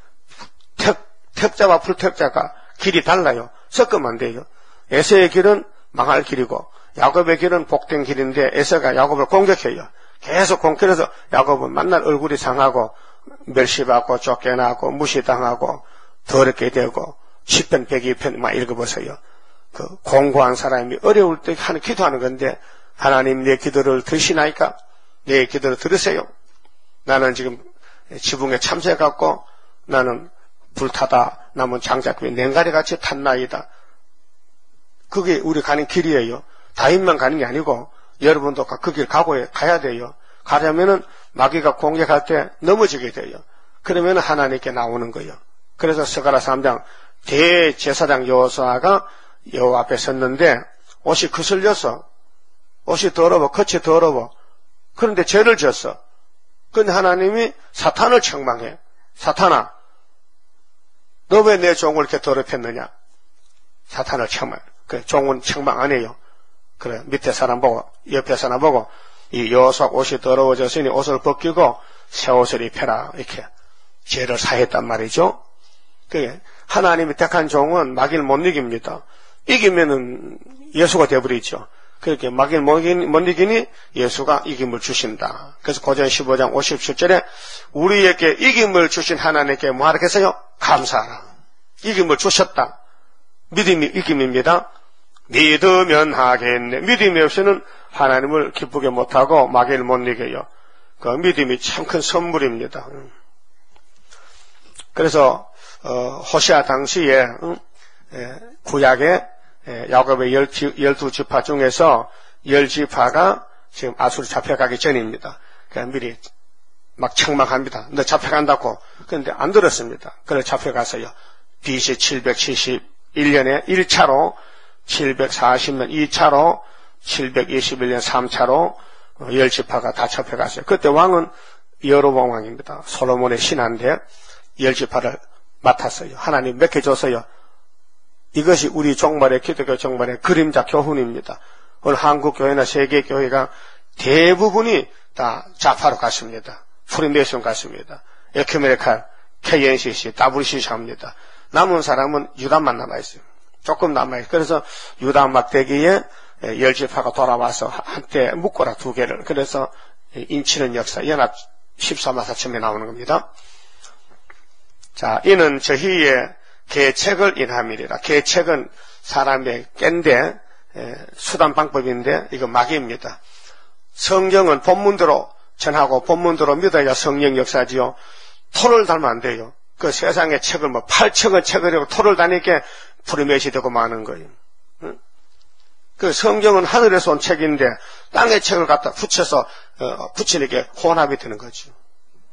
택자와 불택자가 길이 달라요. 섞으면 안 돼요. 에서의 길은 망할 길이고 야곱의 길은 복된 길인데 에서가 야곱을 공격해요. 계속 공격해서 야곱은 만날 얼굴이 상하고 멸시받고 쫓겨나고 무시당하고 더럽게 되고 10편 102편 막 읽어보세요. 그 공고한 사람이 어려울 때 기도하는 건데 하나님 내 기도를 들으시나이까? 내 기도를 들으세요. 나는 지금 지붕에 참새같고 나는 불타다 남은 장작귀 냉가리같이 탔나이다. 그게 우리 가는 길이에요. 다윗만 가는 게 아니고 여러분도 그 길 가야 돼요. 가려면은 마귀가 공격할 때 넘어지게 돼요. 그러면 하나님께 나오는 거예요. 그래서 스가랴 3장 대제사장 여호수아가 여호와 앞에 섰는데 옷이 거슬려서 옷이 더러워 겉이 더러워. 그런데 죄를 지었어. 근데 하나님이 사탄을 책망해. 사탄아 너 왜 내 종을 이렇게 더럽혔느냐. 사탄을 책망. 그 종은 책망 안 해요. 그래 밑에 사람 보고 옆에 사람 보고 이 여호수아 옷이 더러워졌으니 옷을 벗기고 새 옷을 입혀라 이렇게 죄를 사했단 말이죠. 그게 하나님이 택한 종은 마귀를 못 이깁니다. 이기면은 예수가 되어버리죠. 그렇게 마귀를 못 이기니 예수가 이김을 주신다. 그래서 고전 15장 57절에 우리에게 이김을 주신 하나님께 뭐 하겠어요? 감사하라. 이김을 주셨다. 믿음이 이김입니다. 믿으면 하겠네. 믿음이 없이는 하나님을 기쁘게 못하고 마귀를 못 이겨요. 그 믿음이 참 큰 선물입니다. 그래서 호시아 당시에 구약에 야곱의 12지파 중에서 10지파가 지금 아수르 잡혀가기 전입니다. 그러니까 미리 막 책망합니다. 너 잡혀간다고. 그런데 안 들었습니다. 그래서 잡혀갔어요. BC 771년에 1차로 740년 2차로 721년 3차로 10지파가 다 잡혀갔어요. 그때 왕은 여로보암 왕입니다. 솔로몬의 신하인데 10지파를 맡았어요. 하나님 몇 개 줬어요. 이것이 우리 종말의 기독교 종말의 그림자 교훈입니다. 오늘 한국 교회나 세계 교회가 대부분이 다 좌파로 갔습니다. 프리메이션 갔습니다. 에큐메니칼, KNCC, WCC 합니다. 남은 사람은 유다만 남아있어요. 조금 남아있어요. 그래서 유다 막대기에 10지파가 돌아와서 한때 묶어라 2개를. 그래서 인치는 역사, 연합 14마사쯤에 나오는 겁니다. 자, 이는 저희의 계책을 인함이리라. 계책은 사람의 깬데 수단 방법인데 이거 마귀입니다. 성경은 본문대로 전하고 본문대로 믿어야 성령 역사지요. 토를 달면 안 돼요. 그 세상의 책을 8척은 책을 읽고 토를 다니게 프리메이시 되고 마는 거예요. 그 성경은 하늘에서 온 책인데 땅의 책을 갖다 붙여서 붙이니까 혼합이 되는 거죠.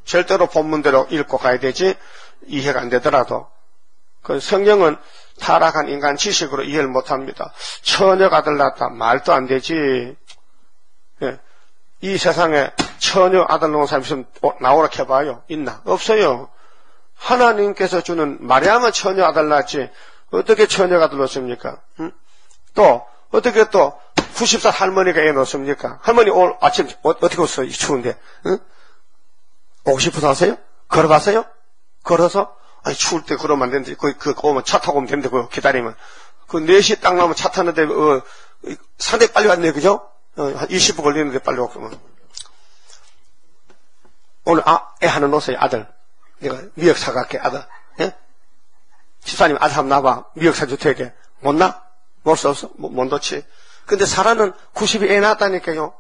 절대로 본문대로 읽고 가야 되지 이해가 안 되더라도 그 성경은 타락한 인간 지식으로 이해를 못합니다. 처녀가 아들 낳았다 말도 안 되지. 이 세상에 처녀 아들 낳은 사람이 있으면 나오라 해봐요. 있나? 없어요. 하나님께서 주는 마리아만 처녀 아들 낳았지 어떻게 처녀가 아들 낳습니까? 또 어떻게 또 90살 할머니가 애 낳습니까? 할머니 오늘 아침 어떻게 왔어요? 추운데. 오고 싶어서 하세요? 걸어가세요? 걸어서? 아니 추울 때 그러면 안 되는데 그 오면 차 타고 오면 되는데 그거 기다리면 그 4시 딱 나오면 차 타는데 상당히 빨리 왔네요. 그죠? 한 20분 걸리는데 빨리 오고 오늘 애 하나 놓으세요. 아들 내가 미역 사갈게 아들. 예? 집사님 아들 한번 나봐. 미역사주택에. 못 나? 못 수 없어? 못 놓지. 근데 사라는 90이 애 낳았다니까요.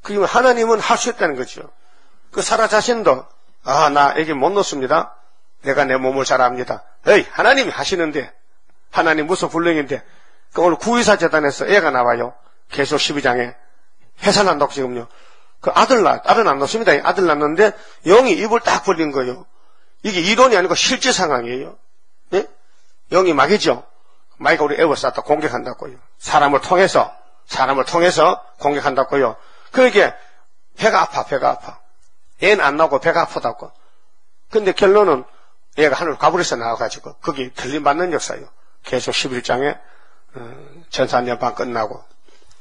그러면 하나님은 할 수 있다는 거죠. 그 사라 자신도, 나 애기 못 놓습니다. 내가 내 몸을 잘 압니다. 에이, 하나님이 하시는데. 하나님 무슨 불능인데. 그 오늘 구의사 재단에서 애가 나와요. 계속 12장에. 해산한다고 지금요. 그 딸은 안 놓습니다. 아들 낳는데 영이 입을 딱 벌린 거예요. 이게 이론이 아니고 실제 상황이에요. 예? 영이 막이죠. 마이가 우리 에워쌌다 공격한다고요. 사람을 통해서 공격한다고요. 그러니까 배가 아파. 애는 안 나오고 배가 아프다고. 근데 결론은 얘가 하늘 가불에서 나와가지고 거기 들림받는 역사예요. 계속 11장에 전산연방 끝나고.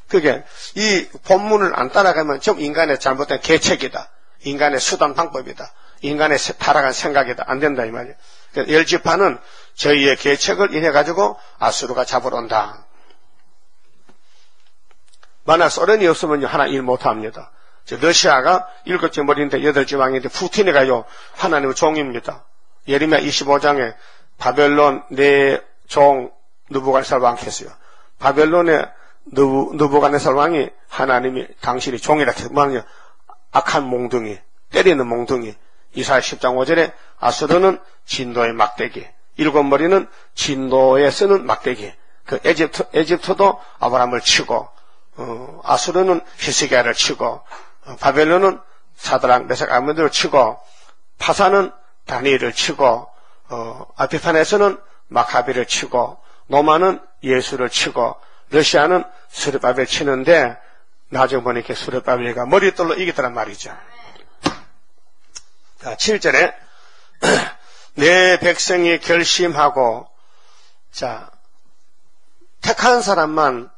그게 이 본문을 안 따라가면 좀 인간의 잘못된 계책이다. 인간의 수단 방법이다. 인간의 타락한 생각이다. 안 된다 이 말이에요. 열지파는 저희의 계책을 인해 가지고 아수르가 잡으러 온다. 만약 소련이 없으면요 하나 일 못합니다. 러시아가 7째 머리인데 8지방인데 푸틴이가요 하나님의 종입니다. 예레미야 25장에 바벨론 내 종 느부갓네살 왕했어요. 바벨론의 느부갓네살 왕이 하나님이 당신이 종이라 해서 뭐하냐 악한 몽둥이, 때리는 몽둥이. 이사야 10장 5절에 아수르는 진도의 막대기, 7머리는 진도에 쓰는 막대기. 그 에집트도 아브라함을 치고 아수르는 히스기야를 치고 바벨론은 사드락 메삭 아벤느고를 치고 파사는 다니엘을 치고 아피파네스는 마카비를 치고 노마는 예수를 치고 러시아는 스르바벨 치는데 나중에 보니까 스르바벨가 머리떨로 이기더란 말이죠. 자, 7절에 내 백성이 결심하고 자 택한 사람만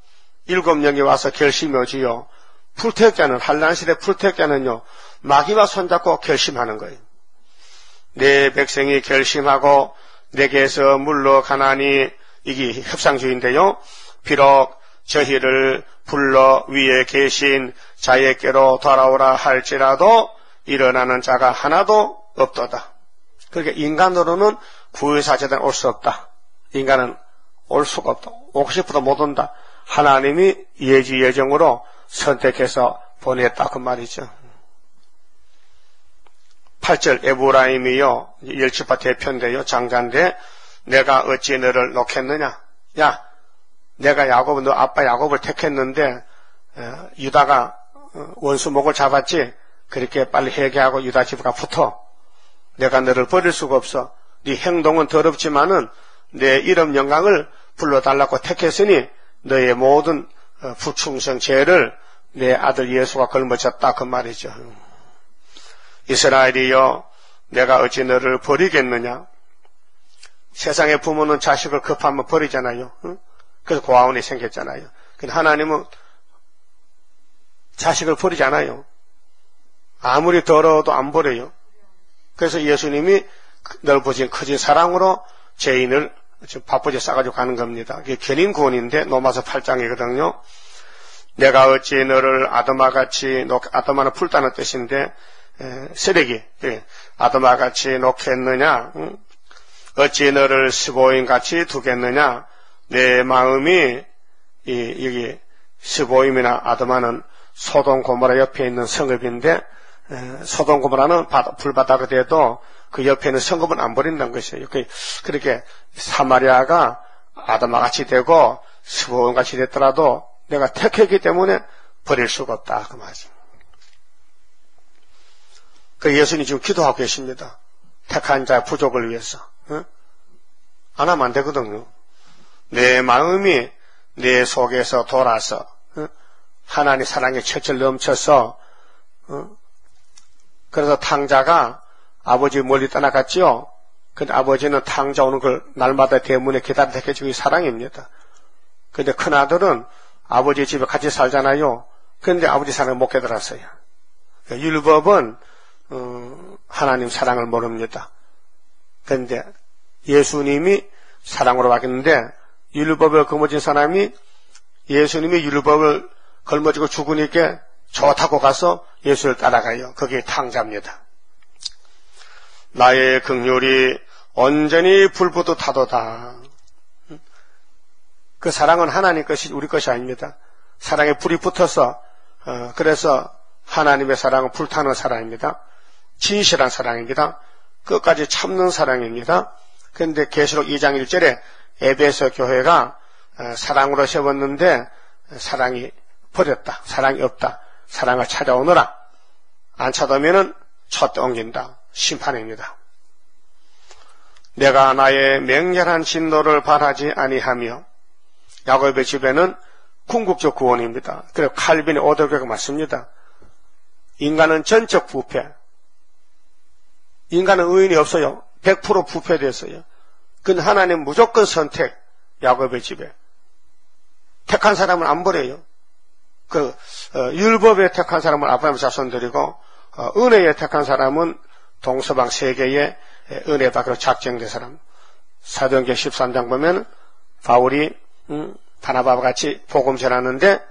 7명이 와서 결심이 오지요. 풀택자는 한란시대 풀택자는요 마귀와 손잡고 결심하는 거예요. 내 백성이 결심하고 내게서 물러가나니 이게 협상주의인데요. 비록 저희를 불러 위에 계신 자에게로 돌아오라 할지라도 일어나는 자가 하나도 없도다. 그러니까 인간으로는 구의사제단에 올 수 없다. 인간은 올 수가 없다. 오고 싶어도 못 온다. 하나님이 예지 예정으로 선택해서 보냈다 그 말이죠. 8절 에브라임이요 열지파 대표인데요 장자인데 내가 어찌 너를 놓겠느냐. 야 내가 야곱 너 아빠 야곱을 택했는데 유다가 원수 목을 잡았지. 그렇게 빨리 회개하고 유다 집가 붙어. 내가 너를 버릴 수가 없어. 네 행동은 더럽지만은 내 이름 영광을 불러달라고 택했으니 너의 모든 불충성 죄를 내 아들 예수가 걸머졌다 그 말이죠. 이스라엘이여 내가 어찌 너를 버리겠느냐. 세상의 부모는 자식을 급하면 버리잖아요. 그래서 고아원이 생겼잖아요. 근데 하나님은 자식을 버리지 않아요. 아무리 더러워도 안 버려요. 그래서 예수님이 넓어진 커진 사랑으로 죄인을 바쁘게 싸가지고 가는 겁니다. 이게 견인 구원인데 로마서 8장이거든요. 내가 어찌 너를 아드마같이 아드마는 풀다는 뜻인데 쓰레기 아드마같이 놓겠느냐. 어찌 너를 스보임같이 두겠느냐. 내 마음이 여기 스보임이나 아드마는 소돔 고모라 옆에 있는 성읍인데 소돔 고모라는 불바다가 돼도 그 옆에 있는 성읍은 안 버린다는 것이에요. 그렇게 사마리아가 아드마같이 되고 스보임같이 됐더라도 내가 택했기 때문에 버릴 수가 없다 그 말이죠. 그 예수님 지금 기도하고 계십니다. 택한 자 부족을 위해서. 안 하면 안 되거든요. 내 마음이 내 속에서 돌아서 하나님 사랑에 철철 넘쳐서 그래서 탕자가 아버지 멀리 떠나갔지요. 근데 아버지는 탕자 오는 걸 날마다 대문에 기다리게 해주기 사랑입니다. 근데 큰아들은 아버지 집에 같이 살잖아요. 근데 아버지 사랑을 못 깨달았어요. 율법은 하나님 사랑을 모릅니다. 근데 예수님이 사랑으로 바뀌었는데 율법을 거머쥔 사람이 예수님이 율법을 걸머지고 죽으니까 좋다고 가서 예수를 따라가요. 그게 탕자입니다. 나의 긍휼이 온전히 불붙듯하도다. 그 사랑은 하나님 것이 우리 것이 아닙니다. 사랑에 불이 붙어서 그래서 하나님의 사랑은 불타는 사랑입니다. 진실한 사랑입니다. 끝까지 참는 사랑입니다. 그런데 계시록 2장 1절에 에베소 교회가 사랑으로 세웠는데 사랑이 버렸다. 사랑이 없다. 사랑을 찾아오너라. 안 찾아오면은 촛대 옮긴다. 심판입니다. 내가 나의 맹렬한 진노를 바라지 아니하며, 야곱의 집에는 궁극적 구원입니다. 그리고 칼빈의 오더교가 맞습니다. 인간은 전적 부패. 인간은 의인이 없어요. 100% 부패됐어요. 근데 하나님 무조건 선택. 야곱의 집에 택한 사람은 안 버려요. 율법에 택한 사람은 아브라함 자손들이고 은혜에 택한 사람은 동서방 세계의 은혜 밖으로 작정된 사람. 사도행전 13장 보면 바울이 바나바와 같이 복음 전하는데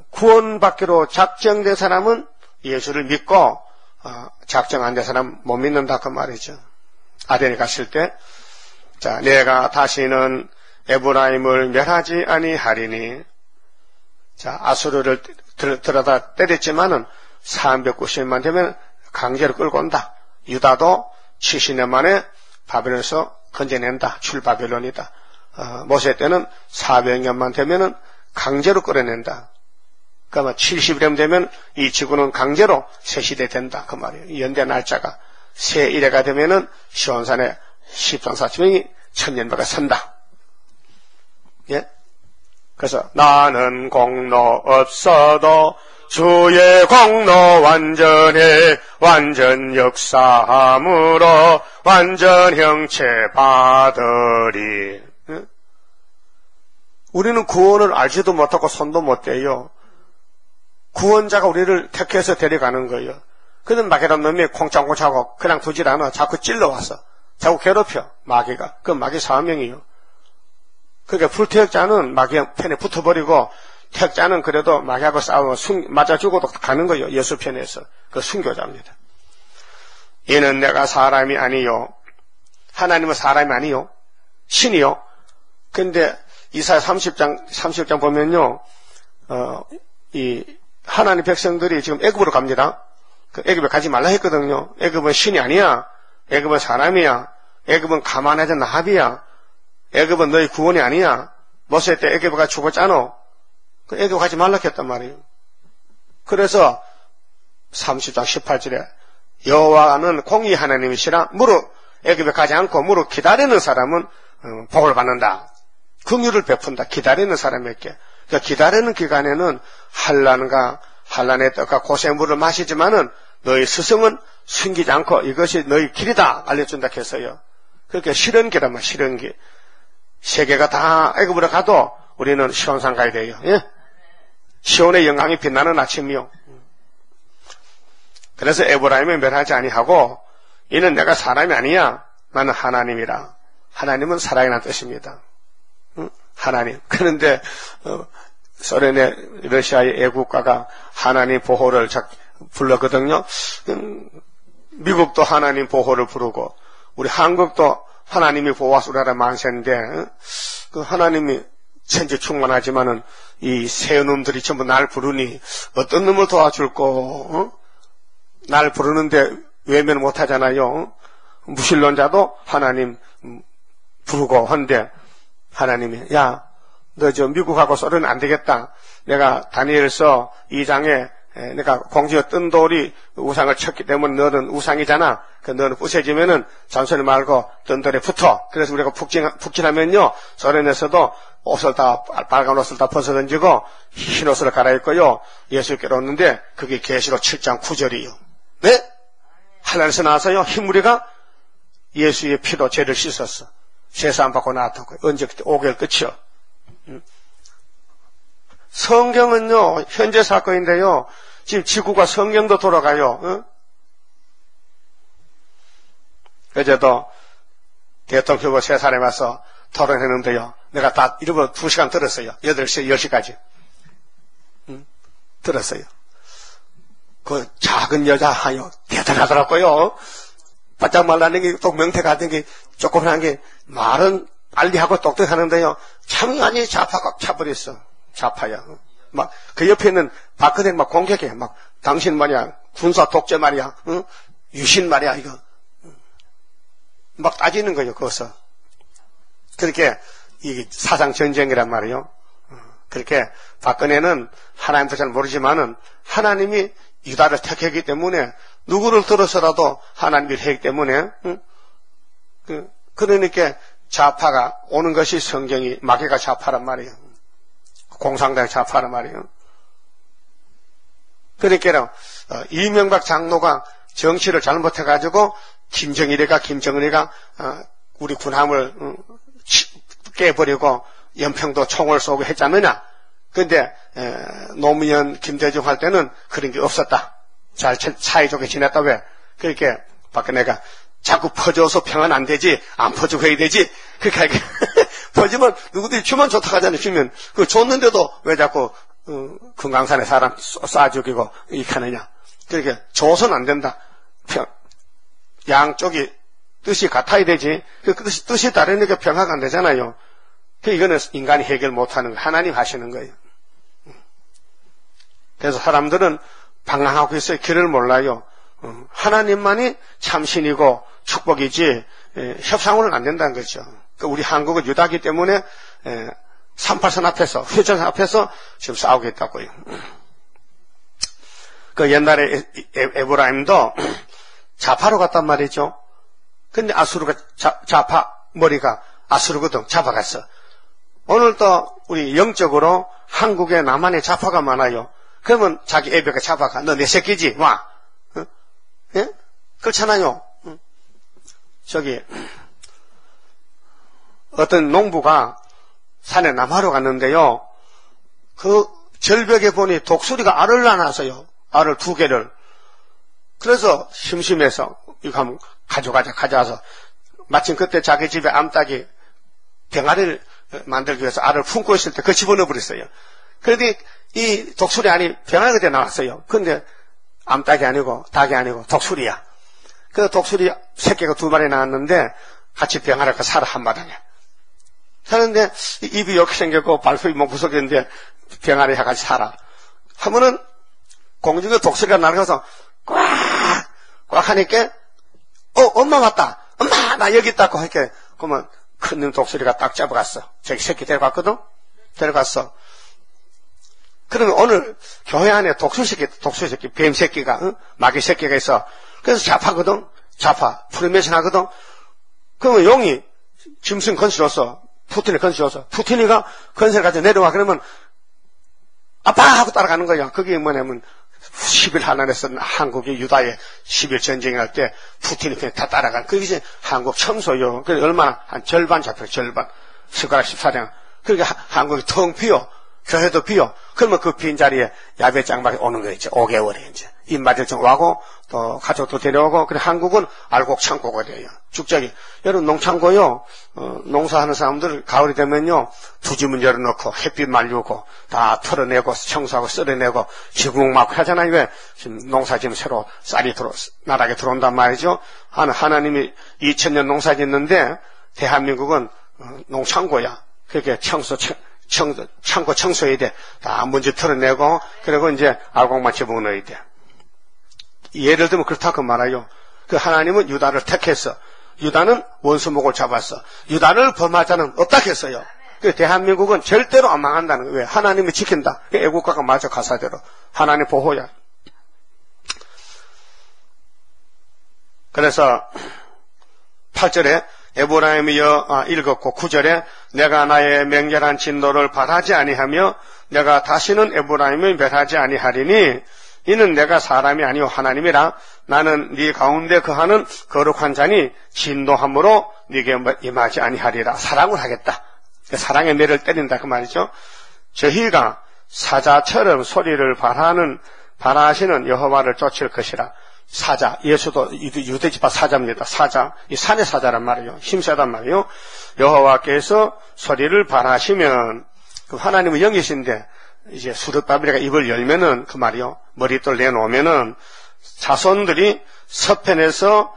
구원받기로 작정된 사람은 예수를 믿고 작정 안 된 사람 못 믿는다 그 말이죠. 아덴에 갔을 때 자, 내가 다시는 에브라임을 멸하지 아니하리니. 자, 아수르를 들어다 때렸지만은 390만 되면 강제로 끌고 온다. 유다도 70년 만에 바벨론에서 건져낸다. 출바벨론이다. 모세 때는 400년만 되면은 강제로 끌어낸다. 그러면 70년 되면 이 지구는 강제로 새 시대 된다. 그 말이에요. 연대 날짜가 새 일회가 되면은 시온산에 13,400명이 천년밖에 선다. 예? 그래서 나는 공로 없어도 주의 공로 완전해 완전 역사함으로 완전 형체 받으리. 예? 우리는 구원을 알지도 못하고 손도 못 대요. 구원자가 우리를 택해서 데려가는 거예요. 그는 마귀란 놈이 콩짱콩차고 그냥 두질 않아. 자꾸 찔러와서 자꾸 괴롭혀. 마귀가. 그 마귀 사명이에요. 그러니까 불태역자는 마귀 편에 붙어버리고 택자는 그래도 마귀하고 싸우면 맞아 죽어도 가는 거예요. 예수 편에서. 그 순교자입니다. 이는 내가 사람이 아니요. 하나님은 사람이 아니요. 신이요. 근데 이사야 30장 보면요. 이 하나님 백성들이 지금 애굽으로 갑니다. 그 애굽에 가지 말라 했거든요. 애굽은 신이 아니야. 애굽은 사람이야. 애굽은 가만하던 나합이야. 애굽은 너희 구원이 아니야. 모세 때 애굽가 죽었잖아. 그 애굽 가지 말라 했단 말이에요. 그래서 30장 18절에 여호와는 공의 하나님이시라 무릇 애굽에 가지 않고 무릇 기다리는 사람은 복을 받는다. 긍휼을 베푼다. 기다리는 사람에게. 그러니까 기다리는 기간에는 한란의 떡과 고생물을 마시지만은 너희 스승은 숨기지 않고 이것이 너희 길이다 알려준다 했어요. 그렇게 실현기란 말, 실현기. 세계가 다 애굽으로 가도 우리는 시온산 가야 돼요. 예? 시온의 영광이 빛나는 아침이요. 그래서 에브라임을 멸하지 아니하고 이는 내가 사람이 아니야. 나는 하나님이라. 하나님은 사랑이라는 뜻입니다. 하나님. 그런데 소련의 러시아의 애국가가 하나님 보호를 불렀거든요. 미국도 하나님 보호를 부르고 우리 한국도 하나님이 보호하사 우리나라 만세인데 그 하나님이 천지 충만하지만은 이 새 놈들이 전부 날 부르니 어떤 놈을 도와줄꼬? 날 부르는데 외면 못하잖아요. 무신론자도 하나님 부르고 한데 하나님이 야 너 저 미국하고 소련은 안 되겠다. 내가 다니엘서 2장에 내가 공중에 뜬 돌이 우상을 쳤기 때문에 너는 우상이잖아. 그 너는 부서지면은 잔소리 말고 뜬 돌에 붙어. 그래서 우리가 북진하면요 소련에서도 옷을 다 빨간 옷을 다 벗어 던지고 흰 옷을 갈아입고요 예수께로 오는데 그게 계시록 7장 9절이요. 네? 하늘에서 나와서요 흰무리가 예수의 피로 죄를 씻었어. 제사 안 받고 나왔다고. 언제 5개월 끝이요. 성경은요 현재 사건인데요 지금 지구가 성경도 돌아가요. 어제도 대통령 후보 3사람이 와서 토론했는데요 내가 다 이러고 2시간 들었어요. 8시 10시까지 들었어요. 그 작은 여자 하여 대단하더라고요. 바짝 말라는 게 또 명태 같은 게 조그만한 게 말은 빨리 하고 똑똑하는데요. 참 완전히 좌파가 차버렸어. 좌파야. 막 그 옆에 있는 박근혜 막 공격해. 막 당신 말이야 군사 독재 말이야. 응? 유신 말이야 이거. 막 따지는 거예요. 거기서. 그렇게 이 사상 전쟁이란 말이에요. 그렇게 박근혜는 하나님도 잘 모르지만은 하나님이 유다를 택했기 때문에 누구를 들어서라도 하나님이 했기 때문에 그러니까 좌파가 오는 것이 성경이 마귀가 좌파란 말이에요. 공산당 좌파란 말이에요. 그러니까 이명박 장로가 정치를 잘못해가지고 김정일이가 우리 군함을 깨버리고 연평도 총을 쏘고 했지 않느냐. 근데 노무현 김대중 할 때는 그런 게 없었다. 잘 사이좋게 지냈다. 왜? 그렇게 박근혜가 자꾸 퍼져서 평안 안 되지, 안 퍼지고 해야 되지. 그렇게 하게 퍼지면 누구들이 주면 좋다고 하잖아요. 주면 그 줬는데도 왜 자꾸 금강산에 사람 쏴 죽이고 이렇게 하느냐. 그렇게 줘서는 안 된다. 양쪽이 뜻이 같아야 되지. 그 뜻이 다르니까 평화가 안 되잖아요. 이거는 인간이 해결 못하는 거, 하나님 하시는 거예요. 그래서 사람들은 방황하고 있어요. 길을 몰라요. 하나님만이 참신이고 축복이지 협상으로는 안 된다는 거죠. 우리 한국은 유다기 때문에 38선 앞에서, 휴전선 앞에서 지금 싸우고 있다고요. 그 옛날에 에브라임도 좌파로 갔단 말이죠. 근데 아수르가 좌파 머리가 아수르거든. 잡아갔어. 오늘도 우리 영적으로 한국에 남한에 좌파가 많아요. 그러면 자기 애비가 잡아가. 너 내 새끼지? 와. 예? 그렇잖아요. 저기 어떤 농부가 산에 남하러 갔는데요. 그 절벽에 보니 독수리가 알을 낳았어요. 알을 2개를. 그래서 심심해서 이거 한번 가져와서 마침 그때 자기 집에 암탉이 병아리를 만들기 위해서 알을 품고 있을 때 그 집어넣어 버렸어요. 그런데 이 독수리 알이 병아리 그때 나왔어요. 근데 암탉이 아니고 닭이 아니고 독수리야. 그 독수리 새끼가 2마리 나왔는데 같이 병아리가 살아 한마당에. 사는데 입이 이렇게 생겼고 발톱이 뭐 구석인데 병아리와 같이 살아. 하면은 공중에 독수리가 날아가서 꽉 하니까 엄마 왔다. 엄마 나 여기 있다고 하니까 그러면 큰 독수리가 딱 잡아갔어. 저기 새끼 데려갔거든. 데려갔어. 그러면 오늘 교회 안에 독수리 새끼 뱀 새끼가 마귀 새끼가 있어. 그래서 좌파거든. 좌파 프리메이션 하거든. 그러면 용이 짐승 건스러웠어. 푸틴이 건스러웠어. 푸틴이가 건설을 가지고 내려와. 그러면 아빠 하고 따라가는 거야. 그게 뭐냐면 10일 하나에서 한국이 유다의 10일 전쟁을 할 때 푸틴이 그냥 다 따라간. 그게 이제 한국 청소요. 그래서 얼마나 한 절반 잡혀요. 절반. 숟가락 14장. 그러니까 한국이 텅 비어. 교회도 비어. 그러면 그 빈자리에 야베 장막이 오는 거 있죠. 5개월에 이제. 입맞을 좀 와고 또 가족도 데려오고. 그래 한국은 알곡 창고가 돼요. 축적이. 여러분 농창고요. 농사하는 사람들 가을이 되면요. 두지문 열어놓고 햇빛 말리고 다 털어내고 청소하고 썰어내고 지붕 막 하잖아요. 왜? 지금 농사 지금 새로 쌀이 나락에 들어온단 말이죠. 하나님이 2000년 농사 짓는데 대한민국은 농창고야. 그렇게 창고 청소해야 돼. 다 먼저 털어내고, 그리고 이제 알곡만 집어넣어야 돼. 예를 들면 그렇다고 말아요. 그 하나님은 유다를 택했어. 유다는 원수목을 잡았어. 유다를 범할 자는 없다 했어요. 그 대한민국은 절대로 안 망한다는 거예요. 왜? 하나님이 지킨다. 애국가가 맞아 가사대로. 하나님 보호야. 그래서 8절에 에브라임이여 읽었고 9절에 내가 나의 맹렬한 진노를 바라지 아니하며 내가 다시는 에브라임을 멸하지 아니하리니 이는 내가 사람이 아니오 하나님이라 나는 네 가운데 거하는 거룩한 자니 진노함으로 네게 임하지 아니하리라. 사랑을 하겠다. 사랑의 매를 때린다 그 말이죠. 저희가 사자처럼 소리를 발하시는 여호와를 쫓을 것이라. 사자, 예수도 유대지파 사자입니다. 사자, 이 산의 사자란 말이에요. 힘세단 말이에요. 여호와께서 소리를 발하시면 그 하나님은 영이신데 이제 수르바벨이 입을 열면은 그 말이요. 머리돌 내놓으면은 자손들이 서편에서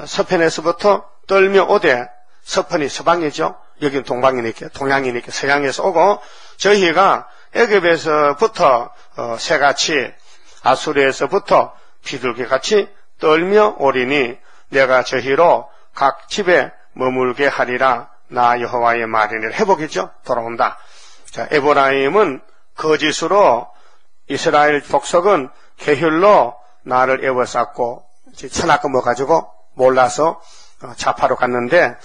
서편에서부터 떨며 오되, 서편이 서방이죠. 여기는 동방이니까, 동양이니까 서양에서 오고, 저희가 애굽에서부터 새같이, 아수르에서부터 비둘기같이 떨며 오리니 내가 저희로 각 집에 머물게 하리라. 나 여호와의 말이니라. 회복이죠. 돌아온다. 자, 에브라임은 거짓으로, 이스라엘 복속은 게휼로 나를 애워쌌고 천하껏 먹어가지고 몰라서 자파로 갔는데,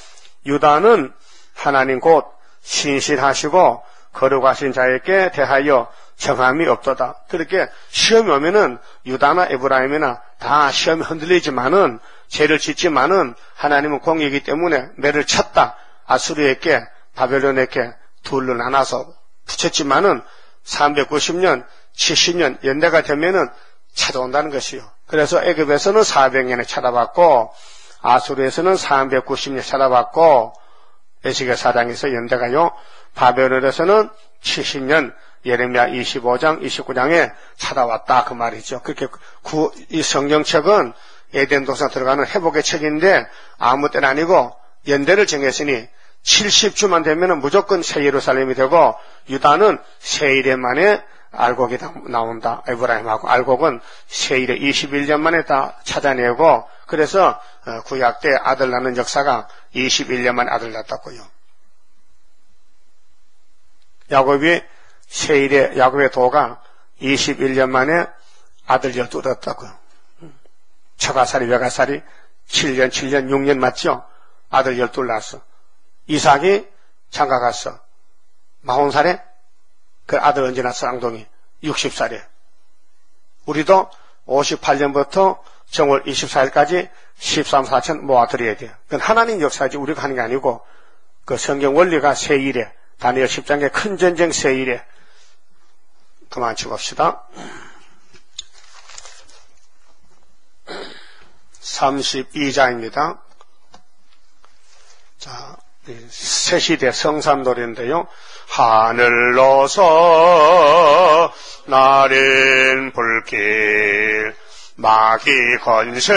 유다는 하나님 곧 신실하시고 거룩하신 자에게 대하여 정함이 없도다. 그렇게 시험이 오면은 유다나 에브라임이나 다 시험이 흔들리지만은, 죄를 짓지만은 하나님은 공의이기 때문에 매를 쳤다. 아수르에게, 바벨론에게 둘로 나눠서 붙였지만은 390년, 70년 연대가 되면은 찾아온다는 것이요. 그래서 애굽에서는 400년에 찾아봤고, 아수르에서는 390년 찾아봤고, 에스겔 4장에서 연대가요, 바벨론에서는 70년, 예레미야 25장, 29장에 찾아왔다. 그 말이죠. 그렇게 이 성경책은 에덴 동산 들어가는 회복의 책인데, 아무 때는 아니고 연대를 정했으니 70주만 되면 무조건 새 예루살렘이 되고, 유다는 세일에 만에 알곡이 나온다. 에브라임하고 알곡은 세일에 21년 만에 다 찾아내고, 그래서 구약 때 아들 낳는 역사가 21년 만에 아들 낳았다고요. 야곱이 세일에, 야곱의 도가 21년 만에 아들 12 얻었다고요. 처가살이 외가살이 7년 6년 맞죠? 아들 12 낳았어. 이삭이 장가갔어. 40살에 그 아들 언제 낳았어? 쌍둥이 60살에. 우리도 58년부터 정월 24일까지 13, 4천 모아드려야 돼요. 그건 하나님 역사지 우리가 하는 게 아니고, 그 성경 원리가 세일에, 다니엘 10장의 큰 전쟁 세일에. 그만 치봅시다. 32장입니다. 자, 새시대 성삼노래인데요. 하늘로서 나린 불길, 마귀 건세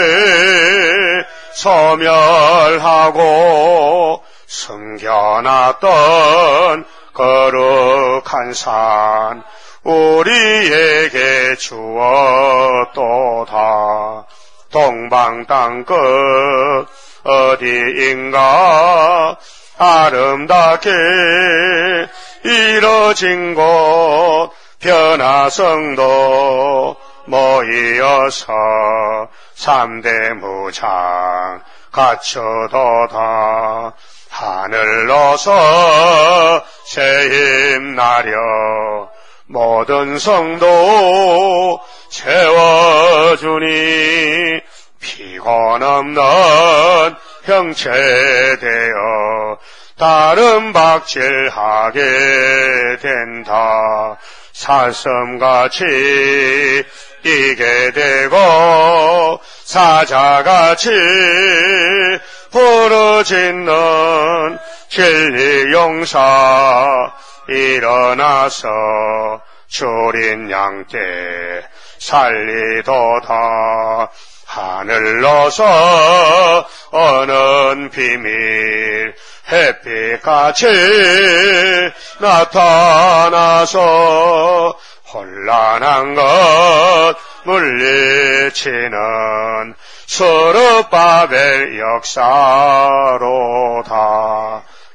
소멸하고 숨겨놨던 거룩한 산 우리에게 주었도다. 동방 땅끝 어디인가 아름답게 이뤄진 곳 변화성도 모이어서 3대 무장 갖추도다. 하늘로서 새힘 나려 모든 성도 채워주니 피곤 없는 형체되어 다른 박질하게 된다. 사슴같이 뛰게 되고 사자같이 부르짖는 진리용사 일어나서 줄인 양떼 살리도다. 하늘로서 어는 비밀 햇빛같이 나타나서 혼란한 것 물리치는 스룹바벨 역사로다.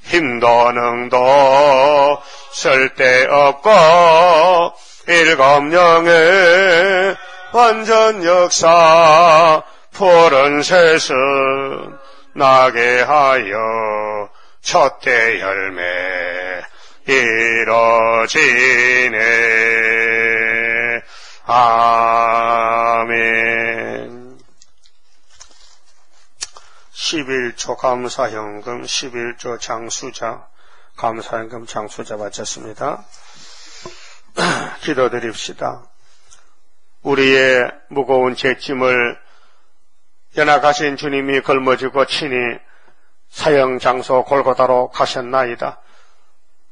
힘도 능도 쓸데없고 일검령의 완전 역사 푸른 새순 나게 하여 첫대 열매 이뤄지네. 아멘. 11조 감사현금, 11조 장수자, 감사현금 장수자 바쳤습니다. 기도드립시다. 우리의 무거운 죄짐을 연약하신 주님이 걸머지고 친히 사형장소 골고다로 가셨나이다.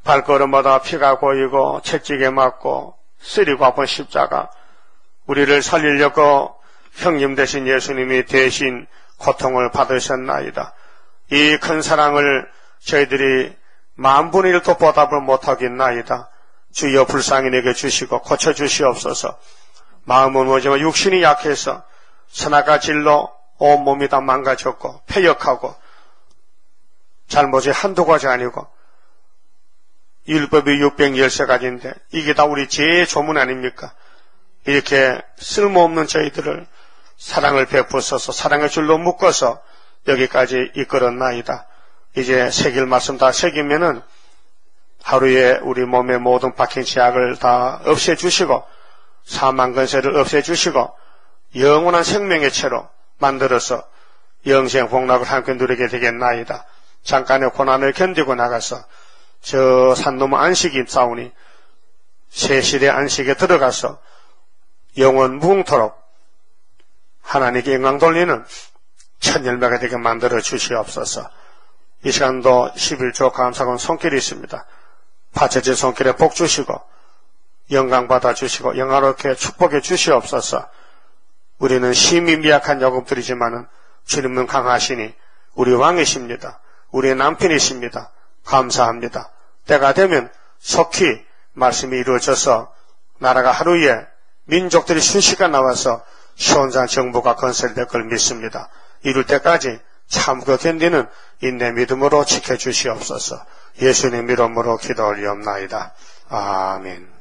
발걸음마다 피가 고이고 채찍에 맞고 쓰리고 아픈 십자가, 우리를 살리려고 형님 되신 예수님이 대신 고통을 받으셨나이다. 이 큰 사랑을 저희들이 만분의 1도 보답을 못하겠나이다. 주여 불쌍히 내게 주시고 고쳐주시옵소서. 마음은 오지만 육신이 약해서 선악과 진로 온몸이 다 망가졌고 폐역하고 잘못이 한두 가지 아니고 율법이 613가지인데 이게 다 우리 죄의 조문 아닙니까? 이렇게 쓸모없는 저희들을 사랑을 베푸셔서 사랑의 줄로 묶어서 여기까지 이끌었나이다. 이제 새길 말씀 다 새기면은 하루에 우리 몸의 모든 박힌 죄악을 다 없애주시고 사망 근세를 없애주시고 영원한 생명의 채로 만들어서 영생 복락을 함께 누리게 되겠나이다. 잠깐의 고난을 견디고 나가서 저 산놈 안식이 싸우니 세실의 안식에 들어가서 영원 무궁토록 하나님께 영광 돌리는 첫 열매가 되게 만들어 주시옵소서. 이 시간도 11조 감사건 손길이 있습니다. 파처진 손길에 복 주시고 영광 받아 주시고 영화롭게 축복해 주시옵소서. 우리는 심히 미약한 요금들이지만은 주님은 강하시니 우리 왕이십니다. 우리의 남편이십니다. 감사합니다. 때가 되면 속히 말씀이 이루어져서 나라가 하루에 민족들이 순식간 나와서 시온산 정부가 건설될 걸 믿습니다. 이룰 때까지 참고 견디는 인내 믿음으로 지켜주시옵소서. 예수님 이름으로 기도 올리옵나이다. 아멘.